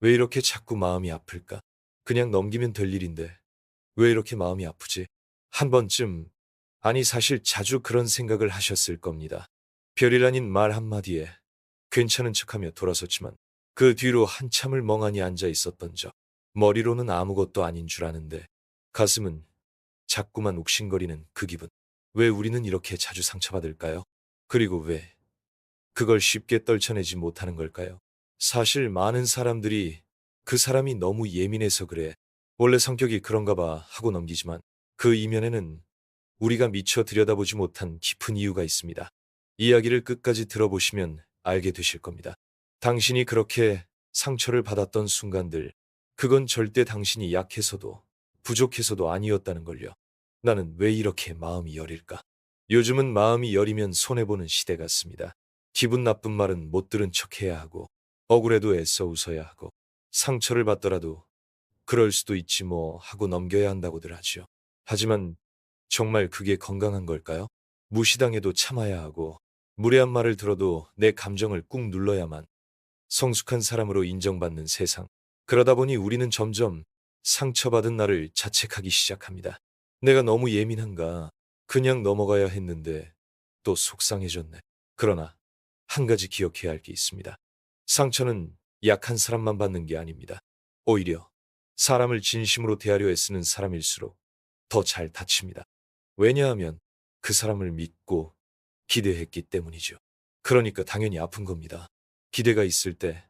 왜 이렇게 자꾸 마음이 아플까? 그냥 넘기면 될 일인데 왜 이렇게 마음이 아프지? 한 번쯤, 아니 사실 자주 그런 생각을 하셨을 겁니다. 별일 아닌 말 한마디에 괜찮은 척하며 돌아섰지만 그 뒤로 한참을 멍하니 앉아 있었던 적. 머리로는 아무것도 아닌 줄 아는데 가슴은 자꾸만 욱신거리는 그 기분. 왜 우리는 이렇게 자주 상처받을까요? 그리고 왜 그걸 쉽게 떨쳐내지 못하는 걸까요? 사실 많은 사람들이 그 사람이 너무 예민해서 그래. 원래 성격이 그런가 봐 하고 넘기지만 그 이면에는 우리가 미처 들여다보지 못한 깊은 이유가 있습니다. 이야기를 끝까지 들어보시면 알게 되실 겁니다. 당신이 그렇게 상처를 받았던 순간들, 그건 절대 당신이 약해서도 부족해서도 아니었다는 걸요. 나는 왜 이렇게 마음이 여릴까? 요즘은 마음이 여리면 손해보는 시대 같습니다. 기분 나쁜 말은 못 들은 척해야 하고, 억울해도 애써 웃어야 하고, 상처를 받더라도 그럴 수도 있지 뭐 하고 넘겨야 한다고들 하죠. 하지만 정말 그게 건강한 걸까요? 무시당해도 참아야 하고, 무례한 말을 들어도 내 감정을 꾹 눌러야만 성숙한 사람으로 인정받는 세상. 그러다 보니 우리는 점점 상처받은 나를 자책하기 시작합니다. 내가 너무 예민한가? 그냥 넘어가야 했는데 또 속상해졌네. 그러나 한 가지 기억해야 할 게 있습니다. 상처는 약한 사람만 받는 게 아닙니다. 오히려 사람을 진심으로 대하려 애쓰는 사람일수록 더 잘 다칩니다. 왜냐하면 그 사람을 믿고 기대했기 때문이죠. 그러니까 당연히 아픈 겁니다. 기대가 있을 때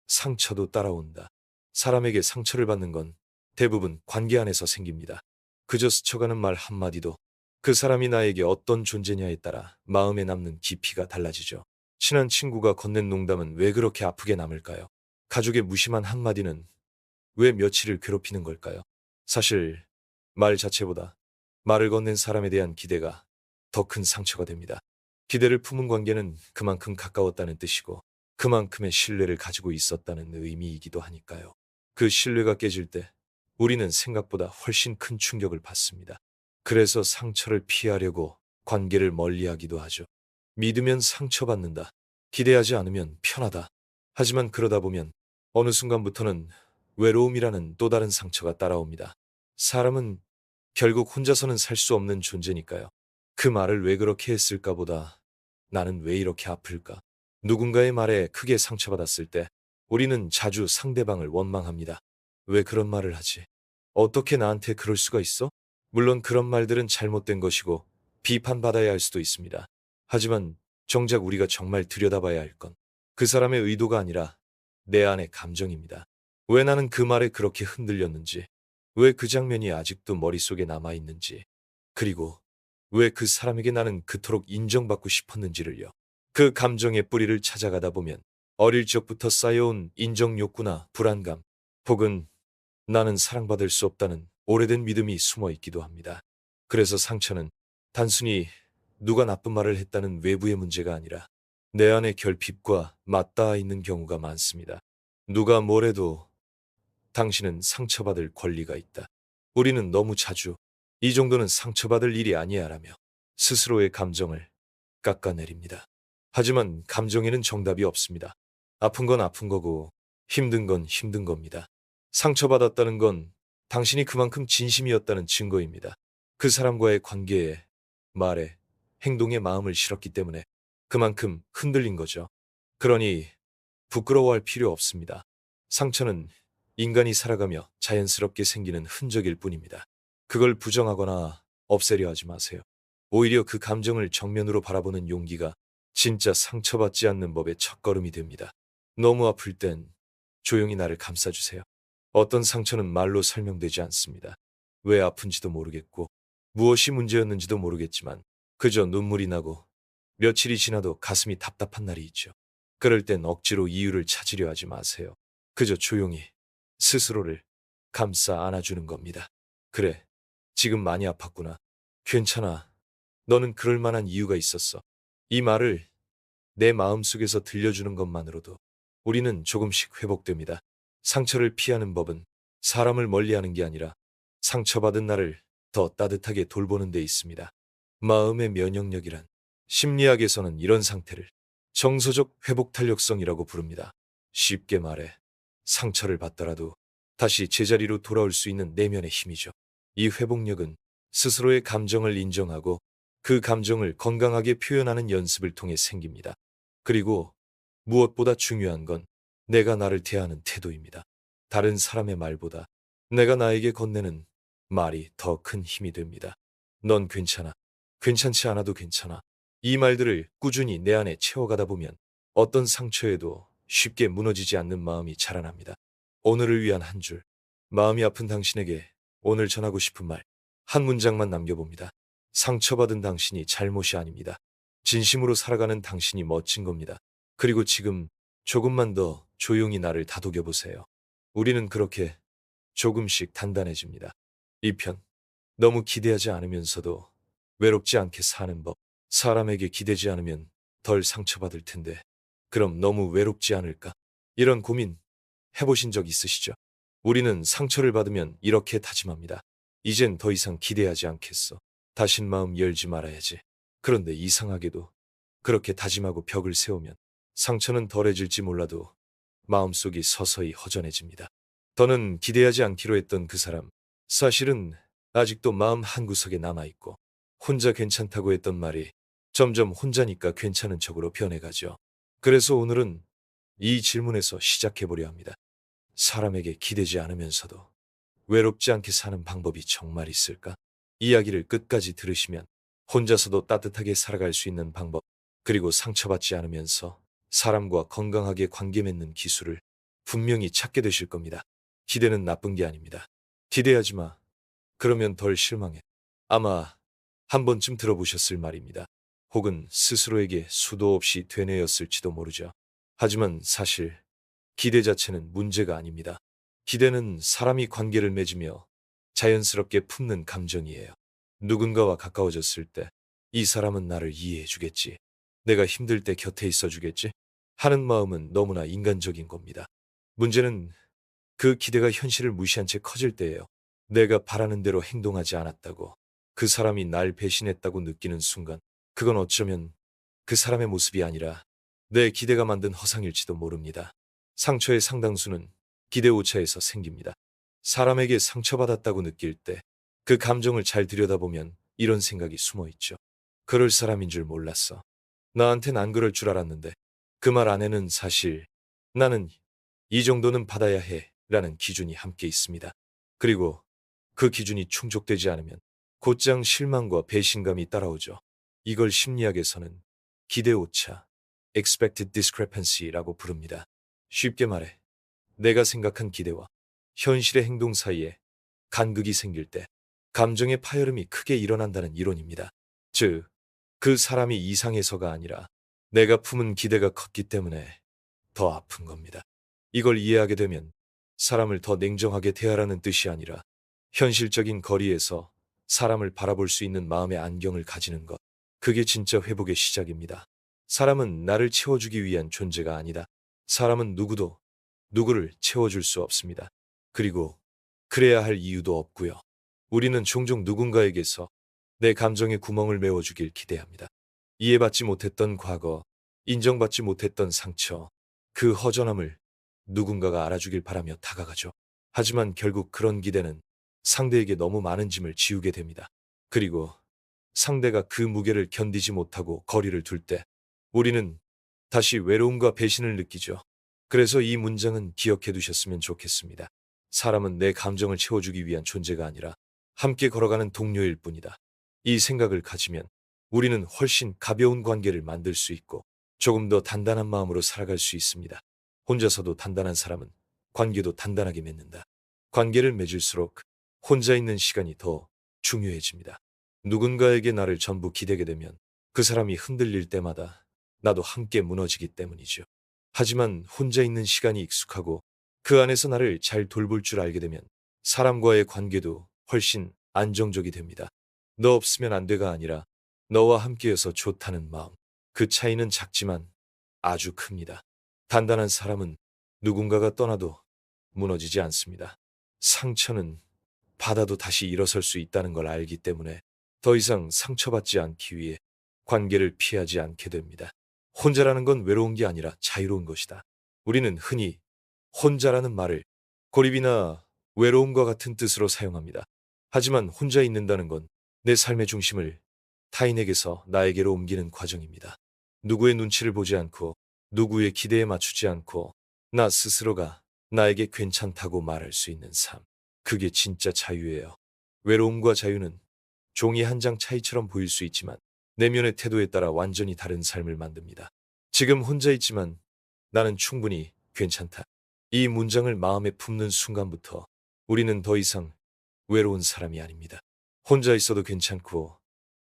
상처도 따라온다. 사람에게 상처를 받는 건 대부분 관계 안에서 생깁니다. 그저 스쳐가는 말 한마디도 그 사람이 나에게 어떤 존재냐에 따라 마음에 남는 깊이가 달라지죠. 친한 친구가 건넨 농담은 왜 그렇게 아프게 남을까요? 가족의 무심한 한마디는 왜 며칠을 괴롭히는 걸까요? 사실 말 자체보다 말을 건넨 사람에 대한 기대가 더 큰 상처가 됩니다. 기대를 품은 관계는 그만큼 가까웠다는 뜻이고 그만큼의 신뢰를 가지고 있었다는 의미이기도 하니까요. 그 신뢰가 깨질 때 우리는 생각보다 훨씬 큰 충격을 받습니다. 그래서 상처를 피하려고 관계를 멀리하기도 하죠. 믿으면 상처받는다. 기대하지 않으면 편하다. 하지만 그러다 보면 어느 순간부터는 외로움이라는 또 다른 상처가 따라옵니다. 사람은 결국 혼자서는 살 수 없는 존재니까요. 그 말을 왜 그렇게 했을까 보다 나는 왜 이렇게 아플까? 누군가의 말에 크게 상처받았을 때 우리는 자주 상대방을 원망합니다. 왜 그런 말을 하지? 어떻게 나한테 그럴 수가 있어? 물론 그런 말들은 잘못된 것이고 비판받아야 할 수도 있습니다. 하지만 정작 우리가 정말 들여다봐야 할 건 그 사람의 의도가 아니라 내 안의 감정입니다. 왜 나는 그 말에 그렇게 흔들렸는지, 왜 그 장면이 아직도 머릿속에 남아있는지, 그리고 왜 그 사람에게 나는 그토록 인정받고 싶었는지를요. 그 감정의 뿌리를 찾아가다 보면 어릴 적부터 쌓여온 인정 욕구나 불안감, 혹은 나는 사랑받을 수 없다는 오래된 믿음이 숨어 있기도 합니다. 그래서 상처는 단순히 누가 나쁜 말을 했다는 외부의 문제가 아니라 내 안의 결핍과 맞닿아 있는 경우가 많습니다. 누가 뭐래도 당신은 상처받을 권리가 있다. 우리는 너무 자주 이 정도는 상처받을 일이 아니야라며 스스로의 감정을 깎아내립니다. 하지만 감정에는 정답이 없습니다. 아픈 건 아픈 거고 힘든 건 힘든 겁니다. 상처받았다는 건 당신이 그만큼 진심이었다는 증거입니다. 그 사람과의 관계에, 말에, 행동에 마음을 실었기 때문에 그만큼 흔들린 거죠. 그러니 부끄러워할 필요 없습니다. 상처는 인간이 살아가며 자연스럽게 생기는 흔적일 뿐입니다. 그걸 부정하거나 없애려 하지 마세요. 오히려 그 감정을 정면으로 바라보는 용기가 진짜 상처받지 않는 법의 첫걸음이 됩니다. 너무 아플 땐 조용히 나를 감싸주세요. 어떤 상처는 말로 설명되지 않습니다. 왜 아픈지도 모르겠고 무엇이 문제였는지도 모르겠지만 그저 눈물이 나고 며칠이 지나도 가슴이 답답한 날이 있죠. 그럴 땐 억지로 이유를 찾으려 하지 마세요. 그저 조용히 스스로를 감싸 안아주는 겁니다. 그래, 지금 많이 아팠구나. 괜찮아. 너는 그럴 만한 이유가 있었어. 이 말을 내 마음속에서 들려주는 것만으로도 우리는 조금씩 회복됩니다. 상처를 피하는 법은 사람을 멀리하는 게 아니라 상처받은 나를 더 따뜻하게 돌보는 데 있습니다. 마음의 면역력이란 심리학에서는 이런 상태를 정서적 회복 탄력성이라고 부릅니다. 쉽게 말해 상처를 받더라도 다시 제자리로 돌아올 수 있는 내면의 힘이죠. 이 회복력은 스스로의 감정을 인정하고 그 감정을 건강하게 표현하는 연습을 통해 생깁니다. 그리고 무엇보다 중요한 건 내가 나를 대하는 태도입니다. 다른 사람의 말보다 내가 나에게 건네는 말이 더 큰 힘이 됩니다. 넌 괜찮아. 괜찮지 않아도 괜찮아. 이 말들을 꾸준히 내 안에 채워가다 보면 어떤 상처에도 쉽게 무너지지 않는 마음이 자라납니다. 오늘을 위한 한 줄, 마음이 아픈 당신에게 오늘 전하고 싶은 말, 한 문장만 남겨봅니다. 상처받은 당신이 잘못이 아닙니다. 진심으로 살아가는 당신이 멋진 겁니다. 그리고 지금 조금만 더 조용히 나를 다독여 보세요. 우리는 그렇게 조금씩 단단해집니다. 이 편, 너무 기대하지 않으면서도 외롭지 않게 사는 법. 사람에게 기대지 않으면 덜 상처받을 텐데, 그럼 너무 외롭지 않을까? 이런 고민 해보신 적 있으시죠? 우리는 상처를 받으면 이렇게 다짐합니다. 이젠 더 이상 기대하지 않겠어. 다신 마음 열지 말아야지. 그런데 이상하게도 그렇게 다짐하고 벽을 세우면 상처는 덜해질지 몰라도 마음속이 서서히 허전해집니다. 더는 기대하지 않기로 했던 그 사람, 사실은 아직도 마음 한구석에 남아있고 혼자 괜찮다고 했던 말이 점점 혼자니까 괜찮은 척으로 변해가죠. 그래서 오늘은 이 질문에서 시작해보려 합니다. 사람에게 기대지 않으면서도 외롭지 않게 사는 방법이 정말 있을까? 이야기를 끝까지 들으시면 혼자서도 따뜻하게 살아갈 수 있는 방법, 그리고 상처받지 않으면서 사람과 건강하게 관계 맺는 기술을 분명히 찾게 되실 겁니다. 기대는 나쁜 게 아닙니다. 기대하지 마. 그러면 덜 실망해. 아마 한 번쯤 들어보셨을 말입니다. 혹은 스스로에게 수도 없이 되뇌었을지도 모르죠. 하지만 사실 기대 자체는 문제가 아닙니다. 기대는 사람이 관계를 맺으며 자연스럽게 품는 감정이에요. 누군가와 가까워졌을 때 이 사람은 나를 이해해 주겠지. 내가 힘들 때 곁에 있어 주겠지. 하는 마음은 너무나 인간적인 겁니다. 문제는 그 기대가 현실을 무시한 채 커질 때예요. 내가 바라는 대로 행동하지 않았다고, 그 사람이 날 배신했다고 느끼는 순간, 그건 어쩌면 그 사람의 모습이 아니라 내 기대가 만든 허상일지도 모릅니다. 상처의 상당수는 기대 오차에서 생깁니다. 사람에게 상처받았다고 느낄 때 그 감정을 잘 들여다보면 이런 생각이 숨어 있죠. 그럴 사람인 줄 몰랐어. 나한텐 안 그럴 줄 알았는데. 그 말 안에는 사실 나는 이 정도는 받아야 해 라는 기준이 함께 있습니다. 그리고 그 기준이 충족되지 않으면 곧장 실망과 배신감이 따라오죠. 이걸 심리학에서는 기대 오차, expected discrepancy라고 부릅니다. 쉽게 말해, 내가 생각한 기대와 현실의 행동 사이에 간극이 생길 때 감정의 파열음이 크게 일어난다는 이론입니다. 즉, 그 사람이 이상해서가 아니라 내가 품은 기대가 컸기 때문에 더 아픈 겁니다. 이걸 이해하게 되면 사람을 더 냉정하게 대하라는 뜻이 아니라 현실적인 거리에서 사람을 바라볼 수 있는 마음의 안경을 가지는 것. 그게 진짜 회복의 시작입니다. 사람은 나를 채워주기 위한 존재가 아니다. 사람은 누구도 누구를 채워줄 수 없습니다. 그리고 그래야 할 이유도 없고요. 우리는 종종 누군가에게서 내 감정의 구멍을 메워주길 기대합니다. 이해받지 못했던 과거, 인정받지 못했던 상처, 그 허전함을 누군가가 알아주길 바라며 다가가죠. 하지만 결국 그런 기대는 상대에게 너무 많은 짐을 지우게 됩니다. 그리고 상대가 그 무게를 견디지 못하고 거리를 둘 때 우리는 다시 외로움과 배신을 느끼죠. 그래서 이 문장은 기억해 두셨으면 좋겠습니다. 사람은 내 감정을 채워주기 위한 존재가 아니라 함께 걸어가는 동료일 뿐이다. 이 생각을 가지면 우리는 훨씬 가벼운 관계를 만들 수 있고 조금 더 단단한 마음으로 살아갈 수 있습니다. 혼자서도 단단한 사람은 관계도 단단하게 맺는다. 관계를 맺을수록 혼자 있는 시간이 더 중요해집니다. 누군가에게 나를 전부 기대게 되면 그 사람이 흔들릴 때마다 나도 함께 무너지기 때문이죠. 하지만 혼자 있는 시간이 익숙하고 그 안에서 나를 잘 돌볼 줄 알게 되면 사람과의 관계도 훨씬 안정적이 됩니다. 너 없으면 안 돼가 아니라 너와 함께여서 좋다는 마음. 그 차이는 작지만 아주 큽니다. 단단한 사람은 누군가가 떠나도 무너지지 않습니다. 상처는 받아도 다시 일어설 수 있다는 걸 알기 때문에 더 이상 상처받지 않기 위해 관계를 피하지 않게 됩니다. 혼자라는 건 외로운 게 아니라 자유로운 것이다. 우리는 흔히 혼자라는 말을 고립이나 외로움과 같은 뜻으로 사용합니다. 하지만 혼자 있는다는 건 내 삶의 중심을 타인에게서 나에게로 옮기는 과정입니다. 누구의 눈치를 보지 않고 누구의 기대에 맞추지 않고 나 스스로가 나에게 괜찮다고 말할 수 있는 삶. 그게 진짜 자유예요. 외로움과 자유는 종이 한 장 차이처럼 보일 수 있지만 내면의 태도에 따라 완전히 다른 삶을 만듭니다. 지금 혼자 있지만 나는 충분히 괜찮다. 이 문장을 마음에 품는 순간부터 우리는 더 이상 외로운 사람이 아닙니다. 혼자 있어도 괜찮고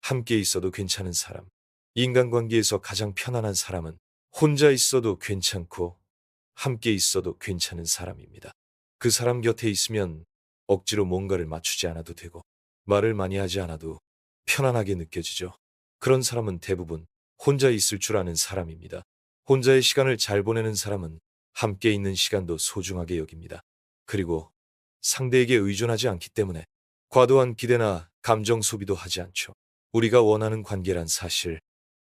함께 있어도 괜찮은 사람. 인간관계에서 가장 편안한 사람은 혼자 있어도 괜찮고 함께 있어도 괜찮은 사람입니다. 그 사람 곁에 있으면 억지로 뭔가를 맞추지 않아도 되고 말을 많이 하지 않아도 편안하게 느껴지죠. 그런 사람은 대부분 혼자 있을 줄 아는 사람입니다. 혼자의 시간을 잘 보내는 사람은 함께 있는 시간도 소중하게 여깁니다. 그리고 상대에게 의존하지 않기 때문에 과도한 기대나 감정 소비도 하지 않죠. 우리가 원하는 관계란 사실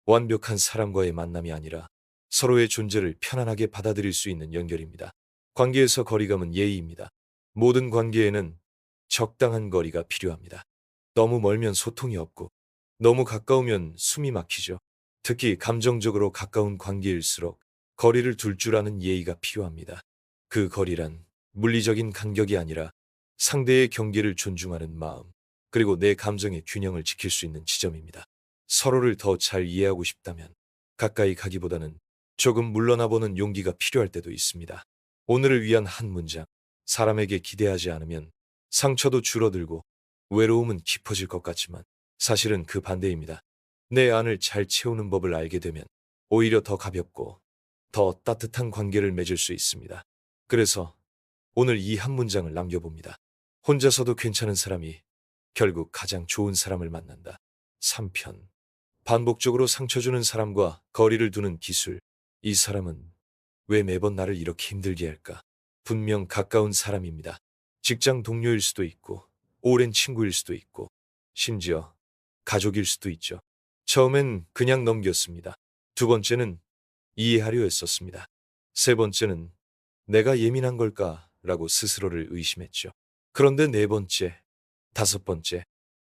완벽한 사람과의 만남이 아니라 서로의 존재를 편안하게 받아들일 수 있는 연결입니다. 관계에서 거리감은 예의입니다. 모든 관계에는 적당한 거리가 필요합니다. 너무 멀면 소통이 없고 너무 가까우면 숨이 막히죠. 특히 감정적으로 가까운 관계일수록 거리를 둘 줄 아는 예의가 필요합니다. 그 거리란 물리적인 간격이 아니라 상대의 경계를 존중하는 마음, 그리고 내 감정의 균형을 지킬 수 있는 지점입니다. 서로를 더 잘 이해하고 싶다면 가까이 가기보다는 조금 물러나 보는 용기가 필요할 때도 있습니다. 오늘을 위한 한 문장. 사람에게 기대하지 않으면 상처도 줄어들고 외로움은 깊어질 것 같지만 사실은 그 반대입니다. 내 안을 잘 채우는 법을 알게 되면 오히려 더 가볍고 더 따뜻한 관계를 맺을 수 있습니다. 그래서 오늘 이 한 문장을 남겨봅니다. 혼자서도 괜찮은 사람이 결국 가장 좋은 사람을 만난다. 3편. 반복적으로 상처 주는 사람과 거리를 두는 기술. 이 사람은 왜 매번 나를 이렇게 힘들게 할까? 분명 가까운 사람입니다. 직장 동료일 수도 있고, 오랜 친구일 수도 있고, 심지어 가족일 수도 있죠. 처음엔 그냥 넘겼습니다. 두 번째는 이해하려 했었습니다. 세 번째는 내가 예민한 걸까? 라고 스스로를 의심했죠. 그런데 네 번째, 다섯 번째,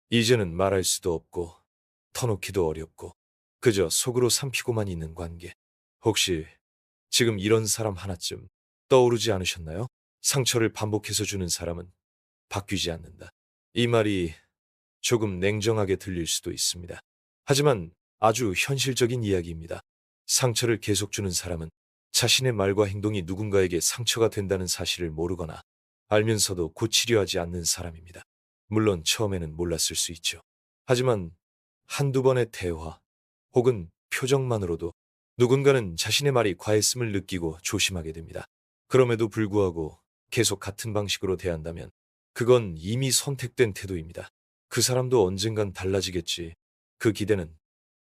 이제는 말할 수도 없고, 터놓기도 어렵고, 그저 속으로 삼키고만 있는 관계. 혹시 지금 이런 사람 하나쯤 떠오르지 않으셨나요? 상처를 반복해서 주는 사람은 바뀌지 않는다. 이 말이 조금 냉정하게 들릴 수도 있습니다. 하지만 아주 현실적인 이야기입니다. 상처를 계속 주는 사람은 자신의 말과 행동이 누군가에게 상처가 된다는 사실을 모르거나 알면서도 고치려 하지 않는 사람입니다. 물론 처음에는 몰랐을 수 있죠. 하지만 한두 번의 대화 혹은 표정만으로도 누군가는 자신의 말이 과했음을 느끼고 조심하게 됩니다. 그럼에도 불구하고 계속 같은 방식으로 대한다면 그건 이미 선택된 태도입니다. 그 사람도 언젠간 달라지겠지. 그 기대는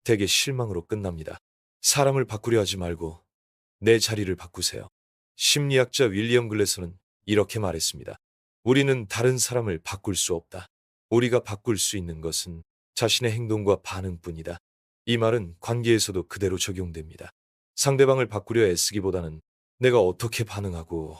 대개 실망으로 끝납니다. 사람을 바꾸려 하지 말고 내 자리를 바꾸세요. 심리학자 윌리엄 글래서는 이렇게 말했습니다. 우리는 다른 사람을 바꿀 수 없다. 우리가 바꿀 수 있는 것은 자신의 행동과 반응뿐이다. 이 말은 관계에서도 그대로 적용됩니다. 상대방을 바꾸려 애쓰기보다는 내가 어떻게 반응하고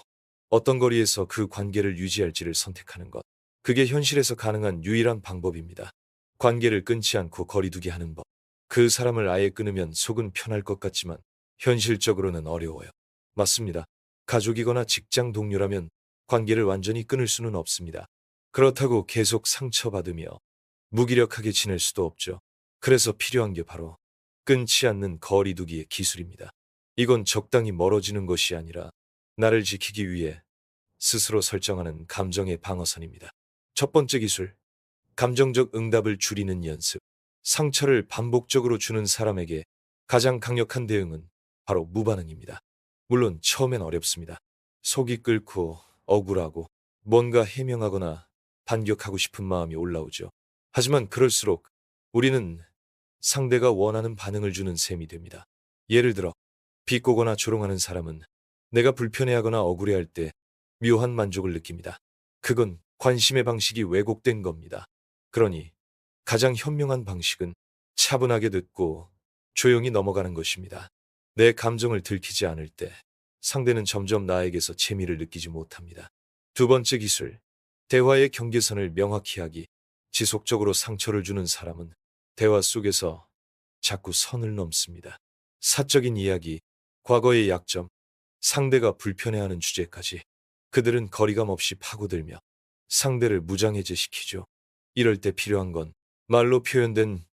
어떤 거리에서 그 관계를 유지할지를 선택하는 것. 그게 현실에서 가능한 유일한 방법입니다. 관계를 끊지 않고 거리두기 하는 법. 그 사람을 아예 끊으면 속은 편할 것 같지만 현실적으로는 어려워요. 맞습니다. 가족이거나 직장 동료라면 관계를 완전히 끊을 수는 없습니다. 그렇다고 계속 상처받으며 무기력하게 지낼 수도 없죠. 그래서 필요한 게 바로 끊지 않는 거리두기의 기술입니다. 이건 적당히 멀어지는 것이 아니라 나를 지키기 위해 스스로 설정하는 감정의 방어선입니다. 첫 번째 기술, 감정적 응답을 줄이는 연습. 상처를 반복적으로 주는 사람에게 가장 강력한 대응은 바로 무반응입니다. 물론 처음엔 어렵습니다. 속이 끓고 억울하고 뭔가 해명하거나 반격하고 싶은 마음이 올라오죠. 하지만 그럴수록 우리는 상대가 원하는 반응을 주는 셈이 됩니다. 예를 들어 비꼬거나 조롱하는 사람은 내가 불편해하거나 억울해할 때 묘한 만족을 느낍니다. 그건 관심의 방식이 왜곡된 겁니다. 그러니 가장 현명한 방식은 차분하게 듣고 조용히 넘어가는 것입니다. 내 감정을 들키지 않을 때 상대는 점점 나에게서 재미를 느끼지 못합니다. 두 번째 기술, 대화의 경계선을 명확히 하기. 지속적으로 상처를 주는 사람은 대화 속에서 자꾸 선을 넘습니다. 사적인 이야기, 과거의 약점, 상대가 불편해하는 주제까지 그들은 거리감 없이 파고들며 상대를 무장해제시키죠. 이럴 때 필요한 건 말로 표현된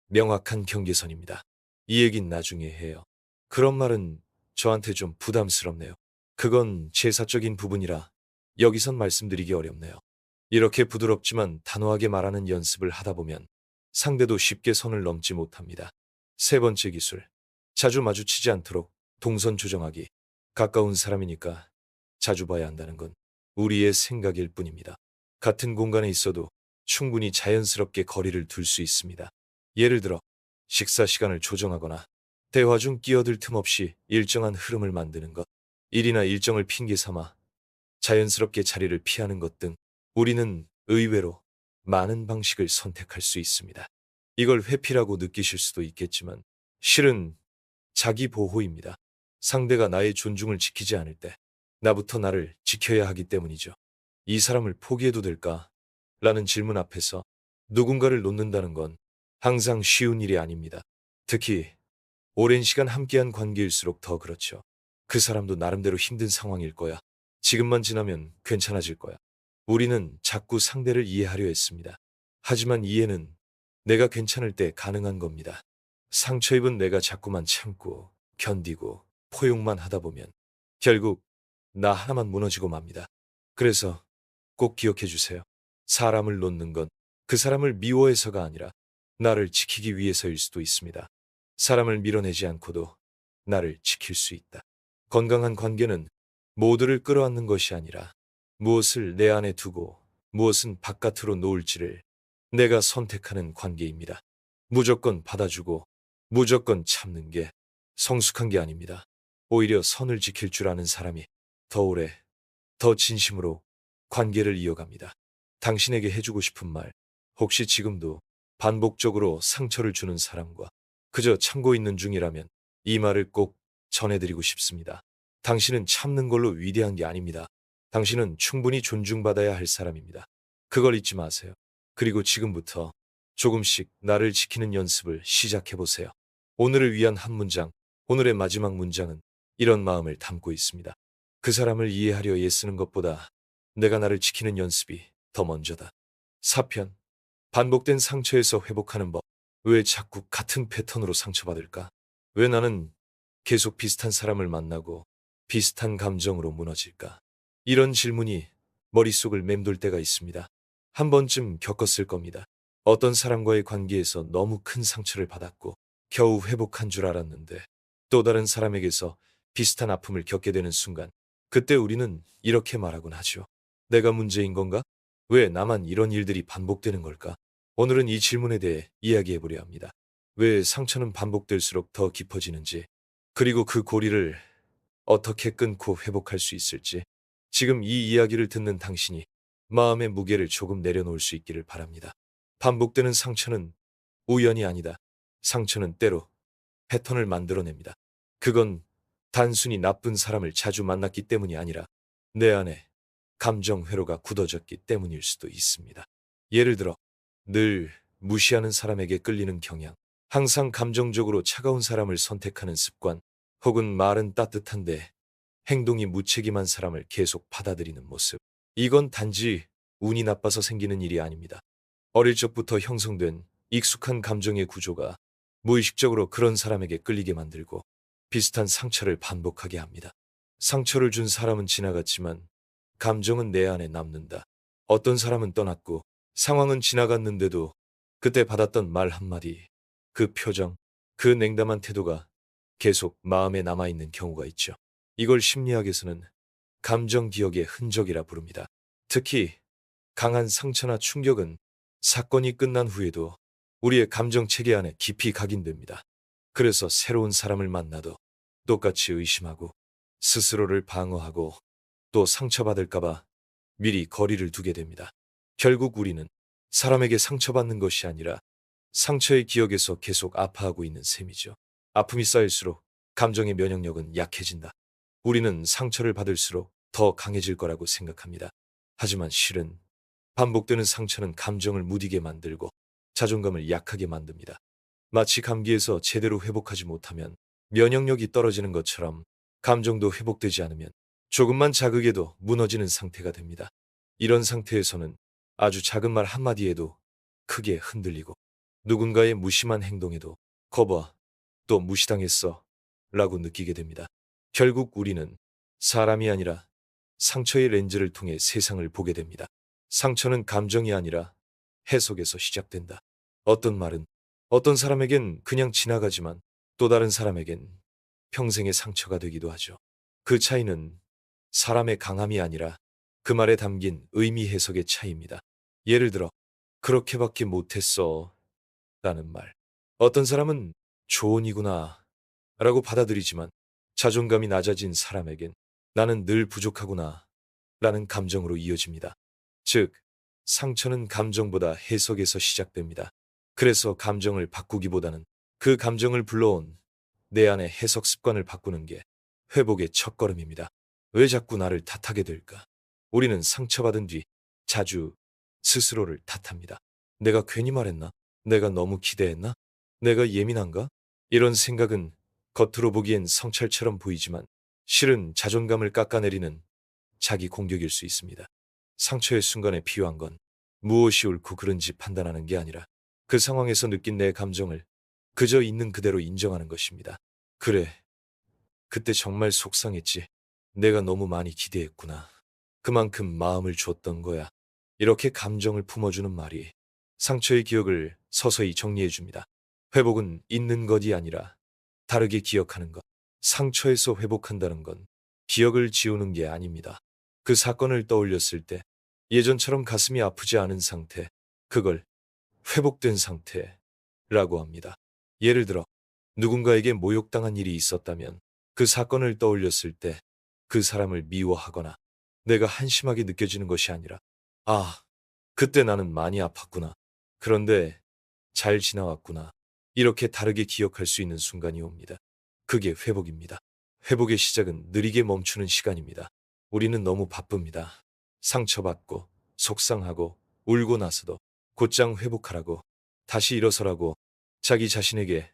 명확한 경계선입니다. 이 얘긴 나중에 해요. 그런 말은 저한테 좀 부담스럽네요. 그건 제 사적인 부분이라 여기선 말씀드리기 어렵네요. 이렇게 부드럽지만 단호하게 말하는 연습을 하다 보면 상대도 쉽게 선을 넘지 못합니다. 세 번째 기술, 자주 마주치지 않도록 동선 조정하기. 가까운 사람이니까 자주 봐야 한다는 건 우리의 생각일 뿐입니다. 같은 공간에 있어도 충분히 자연스럽게 거리를 둘 수 있습니다. 예를 들어 식사 시간을 조정하거나 대화 중 끼어들 틈 없이 일정한 흐름을 만드는 것, 일이나 일정을 핑계 삼아 자연스럽게 자리를 피하는 것 등 우리는 의외로 많은 방식을 선택할 수 있습니다. 이걸 회피라고 느끼실 수도 있겠지만 실은 자기 보호입니다. 상대가 나의 존중을 지키지 않을 때 나부터 나를 지켜야 하기 때문이죠. 이 사람을 포기해도 될까? 라는 질문 앞에서 누군가를 놓는다는 건 항상 쉬운 일이 아닙니다. 특히 오랜 시간 함께한 관계일수록 더 그렇죠. 그 사람도 나름대로 힘든 상황일 거야. 지금만 지나면 괜찮아질 거야. 우리는 자꾸 상대를 이해하려 했습니다. 하지만 이해는 내가 괜찮을 때 가능한 겁니다. 상처 입은 내가 자꾸만 참고 견디고 포용만 하다 보면 결국 나 하나만 무너지고 맙니다. 그래서 꼭 기억해 주세요. 사람을 놓는 건 그 사람을 미워해서가 아니라 나를 지키기 위해서일 수도 있습니다. 사람을 밀어내지 않고도 나를 지킬 수 있다. 건강한 관계는 모두를 끌어안는 것이 아니라 무엇을 내 안에 두고 무엇은 바깥으로 놓을지를 내가 선택하는 관계입니다. 무조건 받아주고 무조건 참는 게 성숙한 게 아닙니다. 오히려 선을 지킬 줄 아는 사람이 더 오래, 더 진심으로 관계를 이어갑니다. 당신에게 해주고 싶은 말, 혹시 지금도 반복적으로 상처를 주는 사람과 그저 참고 있는 중이라면 이 말을 꼭 전해드리고 싶습니다. 당신은 참는 걸로 위대한 게 아닙니다. 당신은 충분히 존중받아야 할 사람입니다. 그걸 잊지 마세요. 그리고 지금부터 조금씩 나를 지키는 연습을 시작해보세요. 오늘을 위한 한 문장, 오늘의 마지막 문장은 이런 마음을 담고 있습니다. 그 사람을 이해하려 애쓰는 것보다 내가 나를 지키는 연습이 더 먼저다. 4편. 반복된 상처에서 회복하는 법. 왜 자꾸 같은 패턴으로 상처받을까? 왜 나는 계속 비슷한 사람을 만나고 비슷한 감정으로 무너질까? 이런 질문이 머릿속을 맴돌 때가 있습니다. 한 번쯤 겪었을 겁니다. 어떤 사람과의 관계에서 너무 큰 상처를 받았고 겨우 회복한 줄 알았는데 또 다른 사람에게서 비슷한 아픔을 겪게 되는 순간 그때 우리는 이렇게 말하곤 하죠. 내가 문제인 건가? 왜 나만 이런 일들이 반복되는 걸까? 오늘은 이 질문에 대해 이야기해보려 합니다. 왜 상처는 반복될수록 더 깊어지는지, 그리고 그 고리를 어떻게 끊고 회복할 수 있을지, 지금 이 이야기를 듣는 당신이 마음의 무게를 조금 내려놓을 수 있기를 바랍니다. 반복되는 상처는 우연이 아니다. 상처는 때로 패턴을 만들어냅니다. 그건 단순히 나쁜 사람을 자주 만났기 때문이 아니라 내 안에 감정 회로가 굳어졌기 때문일 수도 있습니다. 예를 들어 늘 무시하는 사람에게 끌리는 경향, 항상 감정적으로 차가운 사람을 선택하는 습관, 혹은 말은 따뜻한데 행동이 무책임한 사람을 계속 받아들이는 모습. 이건 단지 운이 나빠서 생기는 일이 아닙니다. 어릴 적부터 형성된 익숙한 감정의 구조가 무의식적으로 그런 사람에게 끌리게 만들고 비슷한 상처를 반복하게 합니다. 상처를 준 사람은 지나갔지만 감정은 내 안에 남는다. 어떤 사람은 떠났고 상황은 지나갔는데도 그때 받았던 말 한마디, 그 표정, 그 냉담한 태도가 계속 마음에 남아있는 경우가 있죠. 이걸 심리학에서는 감정 기억의 흔적이라 부릅니다. 특히 강한 상처나 충격은 사건이 끝난 후에도 우리의 감정 체계 안에 깊이 각인됩니다. 그래서 새로운 사람을 만나도 똑같이 의심하고 스스로를 방어하고 또 상처받을까봐 미리 거리를 두게 됩니다. 결국 우리는 사람에게 상처받는 것이 아니라 상처의 기억에서 계속 아파하고 있는 셈이죠. 아픔이 쌓일수록 감정의 면역력은 약해진다. 우리는 상처를 받을수록 더 강해질 거라고 생각합니다. 하지만 실은 반복되는 상처는 감정을 무디게 만들고 자존감을 약하게 만듭니다. 마치 감기에서 제대로 회복하지 못하면 면역력이 떨어지는 것처럼 감정도 회복되지 않으면 조금만 자극에도 무너지는 상태가 됩니다. 이런 상태에서는 아주 작은 말 한마디에도 크게 흔들리고 누군가의 무심한 행동에도 거봐, 또 무시당했어 라고 느끼게 됩니다. 결국 우리는 사람이 아니라 상처의 렌즈를 통해 세상을 보게 됩니다. 상처는 감정이 아니라 해석에서 시작된다. 어떤 말은 어떤 사람에겐 그냥 지나가지만 또 다른 사람에겐 평생의 상처가 되기도 하죠. 그 차이는 사람의 강함이 아니라 그 말에 담긴 의미 해석의 차이입니다. 예를 들어, 그렇게밖에 못했어 라는 말. 어떤 사람은 조언이구나 라고 받아들이지만 자존감이 낮아진 사람에겐 나는 늘 부족하구나 라는 감정으로 이어집니다. 즉, 상처는 감정보다 해석에서 시작됩니다. 그래서 감정을 바꾸기보다는 그 감정을 불러온 내 안의 해석 습관을 바꾸는 게 회복의 첫걸음입니다. 왜 자꾸 나를 탓하게 될까? 우리는 상처받은 뒤 자주 스스로를 탓합니다. 내가 괜히 말했나? 내가 너무 기대했나? 내가 예민한가? 이런 생각은 겉으로 보기엔 성찰처럼 보이지만 실은 자존감을 깎아내리는 자기 공격일 수 있습니다. 상처의 순간에 필요한 건 무엇이 옳고 그른지 판단하는 게 아니라 그 상황에서 느낀 내 감정을 그저 있는 그대로 인정하는 것입니다. 그래, 그때 정말 속상했지. 내가 너무 많이 기대했구나. 그만큼 마음을 줬던 거야. 이렇게 감정을 품어주는 말이 상처의 기억을 서서히 정리해줍니다. 회복은 있는 것이 아니라 다르게 기억하는 것. 상처에서 회복한다는 건 기억을 지우는 게 아닙니다. 그 사건을 떠올렸을 때 예전처럼 가슴이 아프지 않은 상태, 그걸 회복된 상태라고 합니다. 예를 들어 누군가에게 모욕당한 일이 있었다면 그 사건을 떠올렸을 때 그 사람을 미워하거나 내가 한심하게 느껴지는 것이 아니라 아, 그때 나는 많이 아팠구나. 그런데 잘 지나왔구나. 이렇게 다르게 기억할 수 있는 순간이 옵니다. 그게 회복입니다. 회복의 시작은 느리게 멈추는 시간입니다. 우리는 너무 바쁩니다. 상처받고 속상하고 울고 나서도 곧장 회복하라고 다시 일어서라고 자기 자신에게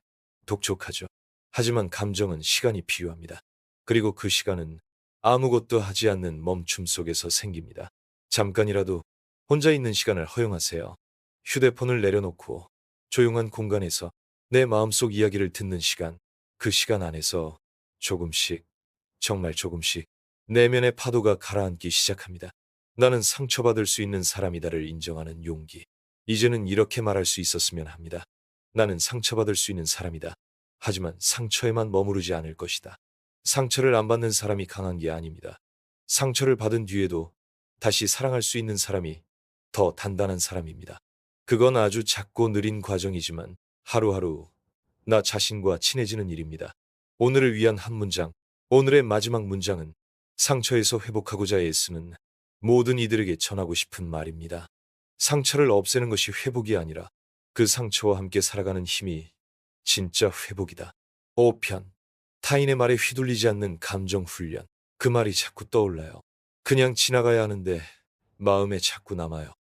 독촉하죠. 하지만 감정은 시간이 필요합니다. 그리고 그 시간은 아무것도 하지 않는 멈춤 속에서 생깁니다. 잠깐이라도 혼자 있는 시간을 허용하세요. 휴대폰을 내려놓고 조용한 공간에서 내 마음속 이야기를 듣는 시간, 그 시간 안에서 조금씩, 정말 조금씩 내면의 파도가 가라앉기 시작합니다. 나는 상처받을 수 있는 사람이다를 인정하는 용기. 이제는 이렇게 말할 수 있었으면 합니다. 나는 상처받을 수 있는 사람이다. 하지만 상처에만 머무르지 않을 것이다. 상처를 안 받는 사람이 강한 게 아닙니다. 상처를 받은 뒤에도 다시 사랑할 수 있는 사람이 더 단단한 사람입니다. 그건 아주 작고 느린 과정이지만 하루하루 나 자신과 친해지는 일입니다. 오늘을 위한 한 문장, 오늘의 마지막 문장은 상처에서 회복하고자 애쓰는 모든 이들에게 전하고 싶은 말입니다. 상처를 없애는 것이 회복이 아니라 그 상처와 함께 살아가는 힘이 진짜 회복이다. 5편. 타인의 말에 휘둘리지 않는 감정 훈련. 그 말이 자꾸 떠올라요. 그냥 지나가야 하는데 마음에 자꾸 남아요.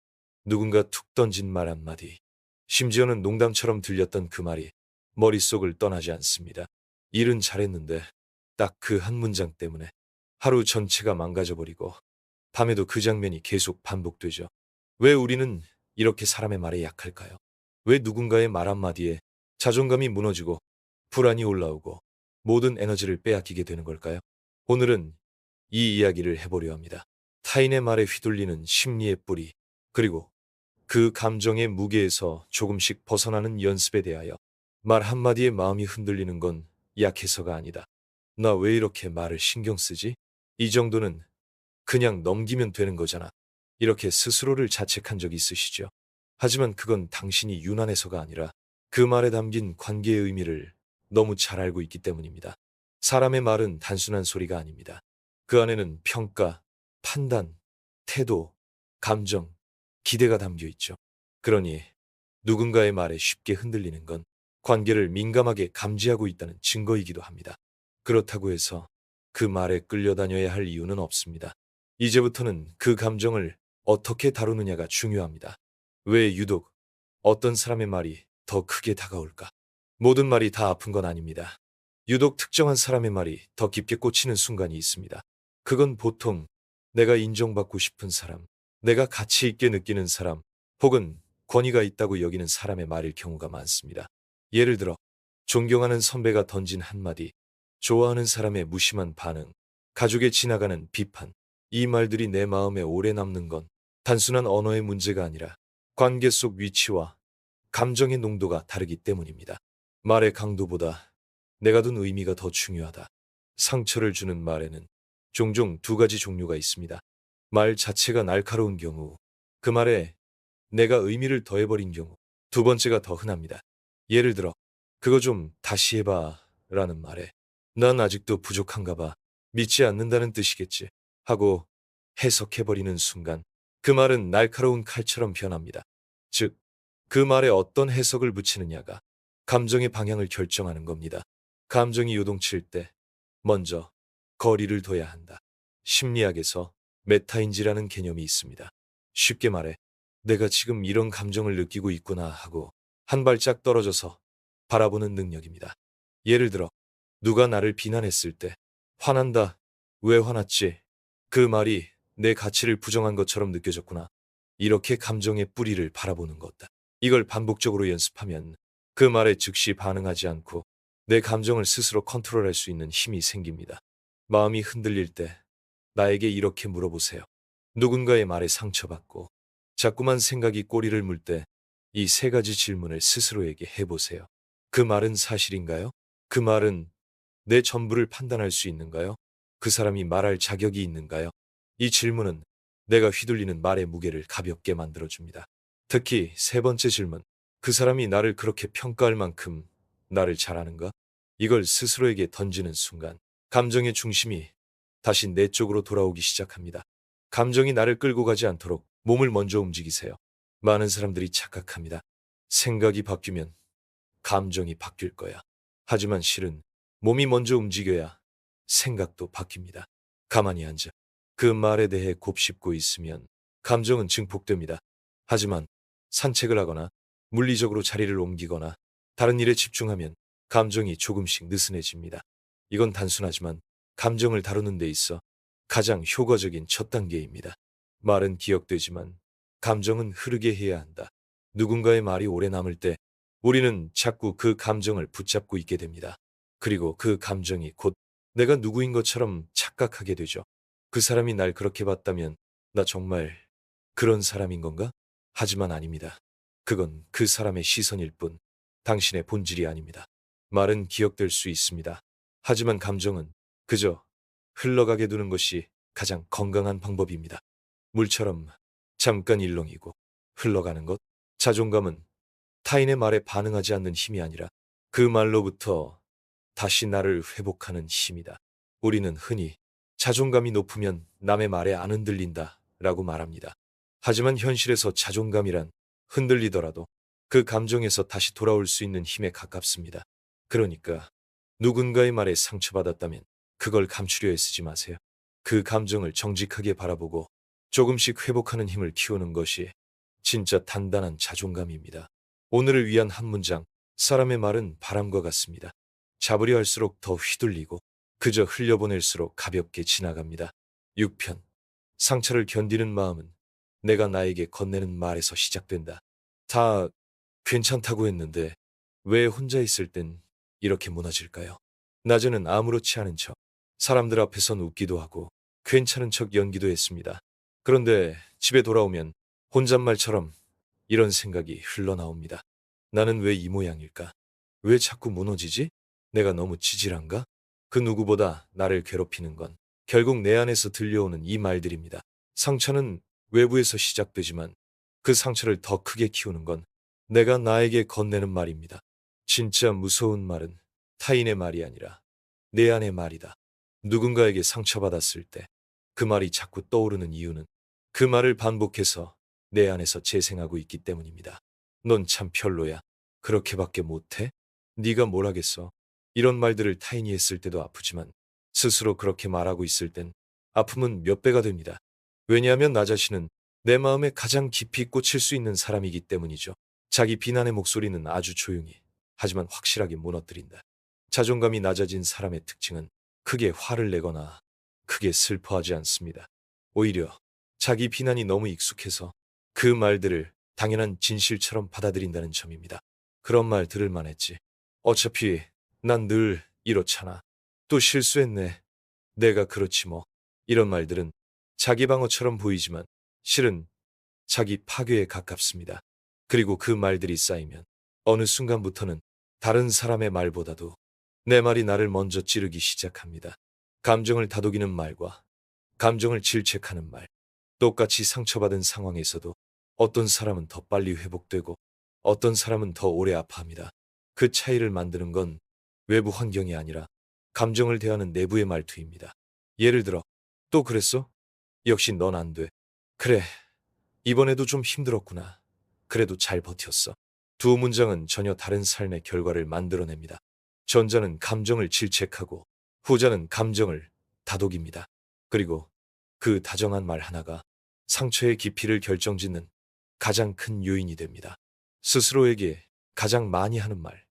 누군가 툭 던진 말 한마디. 심지어는 농담처럼 들렸던 그 말이 머릿속을 떠나지 않습니다. 일은 잘했는데 딱 그 한 문장 때문에 하루 전체가 망가져버리고 밤에도 그 장면이 계속 반복되죠. 왜 우리는 이렇게 사람의 말에 약할까요? 왜 누군가의 말 한마디에 자존감이 무너지고 불안이 올라오고 모든 에너지를 빼앗기게 되는 걸까요? 오늘은 이 이야기를 해보려 합니다. 타인의 말에 휘둘리는 심리의 뿌리, 그리고 그 감정의 무게에서 조금씩 벗어나는 연습에 대하여. 말 한마디에 마음이 흔들리는 건 약해서가 아니다. 나 왜 이렇게 말을 신경 쓰지? 이 정도는 그냥 넘기면 되는 거잖아. 이렇게 스스로를 자책한 적 있으시죠? 하지만 그건 당신이 유난해서가 아니라 그 말에 담긴 관계의 의미를 너무 잘 알고 있기 때문입니다. 사람의 말은 단순한 소리가 아닙니다. 그 안에는 평가, 판단, 태도, 감정, 기대가 담겨 있죠. 그러니 누군가의 말에 쉽게 흔들리는 건 관계를 민감하게 감지하고 있다는 증거이기도 합니다. 그렇다고 해서 그 말에 끌려다녀야 할 이유는 없습니다. 이제부터는 그 감정을 어떻게 다루느냐가 중요합니다. 왜 유독 어떤 사람의 말이 더 크게 다가올까? 모든 말이 다 아픈 건 아닙니다. 유독 특정한 사람의 말이 더 깊게 꽂히는 순간이 있습니다. 그건 보통 내가 인정받고 싶은 사람, 내가 가치 있게 느끼는 사람, 혹은 권위가 있다고 여기는 사람의 말일 경우가 많습니다. 예를 들어, 존경하는 선배가 던진 한마디, 좋아하는 사람의 무심한 반응, 가족에 지나가는 비판, 이 말들이 내 마음에 오래 남는 건 단순한 언어의 문제가 아니라 관계 속 위치와 감정의 농도가 다르기 때문입니다. 말의 강도보다 내가 둔 의미가 더 중요하다. 상처를 주는 말에는 종종 두 가지 종류가 있습니다. 말 자체가 날카로운 경우, 그 말에 내가 의미를 더해버린 경우, 두 번째가 더 흔합니다. 예를 들어, 그거 좀 다시 해봐 라는 말에 난 아직도 부족한가 봐. 믿지 않는다는 뜻이겠지 하고 해석해버리는 순간 그 말은 날카로운 칼처럼 변합니다. 즉, 그 말에 어떤 해석을 붙이느냐가 감정의 방향을 결정하는 겁니다. 감정이 요동칠 때 먼저 거리를 둬야 한다. 심리학에서 메타인지라는 개념이 있습니다. 쉽게 말해 내가 지금 이런 감정을 느끼고 있구나 하고 한 발짝 떨어져서 바라보는 능력입니다. 예를 들어 누가 나를 비난했을 때 화난다. 왜 화났지? 그 말이 내 가치를 부정한 것처럼 느껴졌구나. 이렇게 감정의 뿌리를 바라보는 것다. 이걸 반복적으로 연습하면 그 말에 즉시 반응하지 않고 내 감정을 스스로 컨트롤할 수 있는 힘이 생깁니다. 마음이 흔들릴 때 나에게 이렇게 물어보세요. 누군가의 말에 상처받고 자꾸만 생각이 꼬리를 물 때 이 세 가지 질문을 스스로에게 해보세요. 그 말은 사실인가요? 그 말은 내 전부를 판단할 수 있는가요? 그 사람이 말할 자격이 있는가요? 이 질문은 내가 휘둘리는 말의 무게를 가볍게 만들어줍니다. 특히 세 번째 질문, 그 사람이 나를 그렇게 평가할 만큼 나를 잘 아는가? 이걸 스스로에게 던지는 순간 감정의 중심이 다시 내 쪽으로 돌아오기 시작합니다. 감정이 나를 끌고 가지 않도록 몸을 먼저 움직이세요. 많은 사람들이 착각합니다. 생각이 바뀌면 감정이 바뀔 거야. 하지만 실은 몸이 먼저 움직여야 생각도 바뀝니다. 가만히 앉아 그 말에 대해 곱씹고 있으면 감정은 증폭됩니다. 하지만 산책을 하거나 물리적으로 자리를 옮기거나 다른 일에 집중하면 감정이 조금씩 느슨해집니다. 이건 단순하지만 감정을 다루는 데 있어 가장 효과적인 첫 단계입니다. 말은 기억되지만 감정은 흐르게 해야 한다. 누군가의 말이 오래 남을 때 우리는 자꾸 그 감정을 붙잡고 있게 됩니다. 그리고 그 감정이 곧 내가 누구인 것처럼 착각하게 되죠. 그 사람이 날 그렇게 봤다면 나 정말 그런 사람인 건가? 하지만 아닙니다. 그건 그 사람의 시선일 뿐 당신의 본질이 아닙니다. 말은 기억될 수 있습니다. 하지만 감정은 그저 흘러가게 두는 것이 가장 건강한 방법입니다. 물처럼 잠깐 일렁이고 흘러가는 것. 자존감은 타인의 말에 반응하지 않는 힘이 아니라 그 말로부터 다시 나를 회복하는 힘이다. 우리는 흔히 자존감이 높으면 남의 말에 안 흔들린다 라고 말합니다. 하지만 현실에서 자존감이란 흔들리더라도 그 감정에서 다시 돌아올 수 있는 힘에 가깝습니다. 그러니까 누군가의 말에 상처받았다면 그걸 감추려 애쓰지 마세요. 그 감정을 정직하게 바라보고 조금씩 회복하는 힘을 키우는 것이 진짜 단단한 자존감입니다. 오늘을 위한 한 문장, 사람의 말은 바람과 같습니다. 잡으려 할수록 더 휘둘리고 그저 흘려보낼수록 가볍게 지나갑니다. 6편. 상처를 견디는 마음은 내가 나에게 건네는 말에서 시작된다. 다 괜찮다고 했는데 왜 혼자 있을 땐 이렇게 무너질까요? 낮에는 아무렇지 않은 척, 사람들 앞에선 웃기도 하고 괜찮은 척 연기도 했습니다. 그런데 집에 돌아오면 혼잣말처럼 이런 생각이 흘러나옵니다. 나는 왜 이 모양일까? 왜 자꾸 무너지지? 내가 너무 지질한가? 그 누구보다 나를 괴롭히는 건 결국 내 안에서 들려오는 이 말들입니다. 상처는 외부에서 시작되지만 그 상처를 더 크게 키우는 건 내가 나에게 건네는 말입니다. 진짜 무서운 말은 타인의 말이 아니라 내 안의 말이다. 누군가에게 상처받았을 때 그 말이 자꾸 떠오르는 이유는 그 말을 반복해서 내 안에서 재생하고 있기 때문입니다. 넌 참 별로야. 그렇게밖에 못해? 네가 뭘 하겠어? 이런 말들을 타인이 했을 때도 아프지만 스스로 그렇게 말하고 있을 땐 아픔은 몇 배가 됩니다. 왜냐하면 나 자신은 내 마음에 가장 깊이 꽂힐 수 있는 사람이기 때문이죠. 자기 비난의 목소리는 아주 조용히, 하지만 확실하게 무너뜨린다. 자존감이 낮아진 사람의 특징은 크게 화를 내거나 크게 슬퍼하지 않습니다. 오히려 자기 비난이 너무 익숙해서 그 말들을 당연한 진실처럼 받아들인다는 점입니다. 그런 말 들을 만했지. 어차피 난 늘 이렇잖아. 또 실수했네. 내가 그렇지 뭐. 이런 말들은 자기 방어처럼 보이지만 실은 자기 파괴에 가깝습니다. 그리고 그 말들이 쌓이면 어느 순간부터는 다른 사람의 말보다도 내 말이 나를 먼저 찌르기 시작합니다. 감정을 다독이는 말과 감정을 질책하는 말. 똑같이 상처받은 상황에서도 어떤 사람은 더 빨리 회복되고 어떤 사람은 더 오래 아파합니다. 그 차이를 만드는 건 외부 환경이 아니라 감정을 대하는 내부의 말투입니다. 예를 들어, 또 그랬어? 역시 넌 안 돼. 그래, 이번에도 좀 힘들었구나. 그래도 잘 버텼어. 두 문장은 전혀 다른 삶의 결과를 만들어냅니다. 전자는 감정을 질책하고 후자는 감정을 다독입니다. 그리고 그 다정한 말 하나가 상처의 깊이를 결정짓는 가장 큰 요인이 됩니다. 스스로에게 가장 많이 하는 말,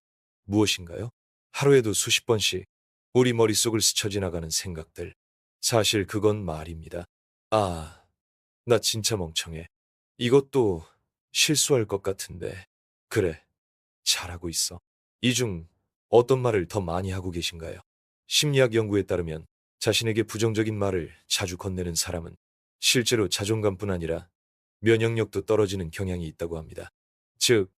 무엇인가요? 하루에도 수십 번씩 우리 머릿속을 스쳐 지나가는 생각들. 사실 그건 말입니다. 아, 나 진짜 멍청해. 이것도 실수할 것 같은데. 그래, 잘하고 있어. 이 중 어떤 말을 더 많이 하고 계신가요? 심리학 연구에 따르면 자신에게 부정적인 말을 자주 건네는 사람은 실제로 자존감뿐 아니라 면역력도 떨어지는 경향이 있다고 합니다. 즉,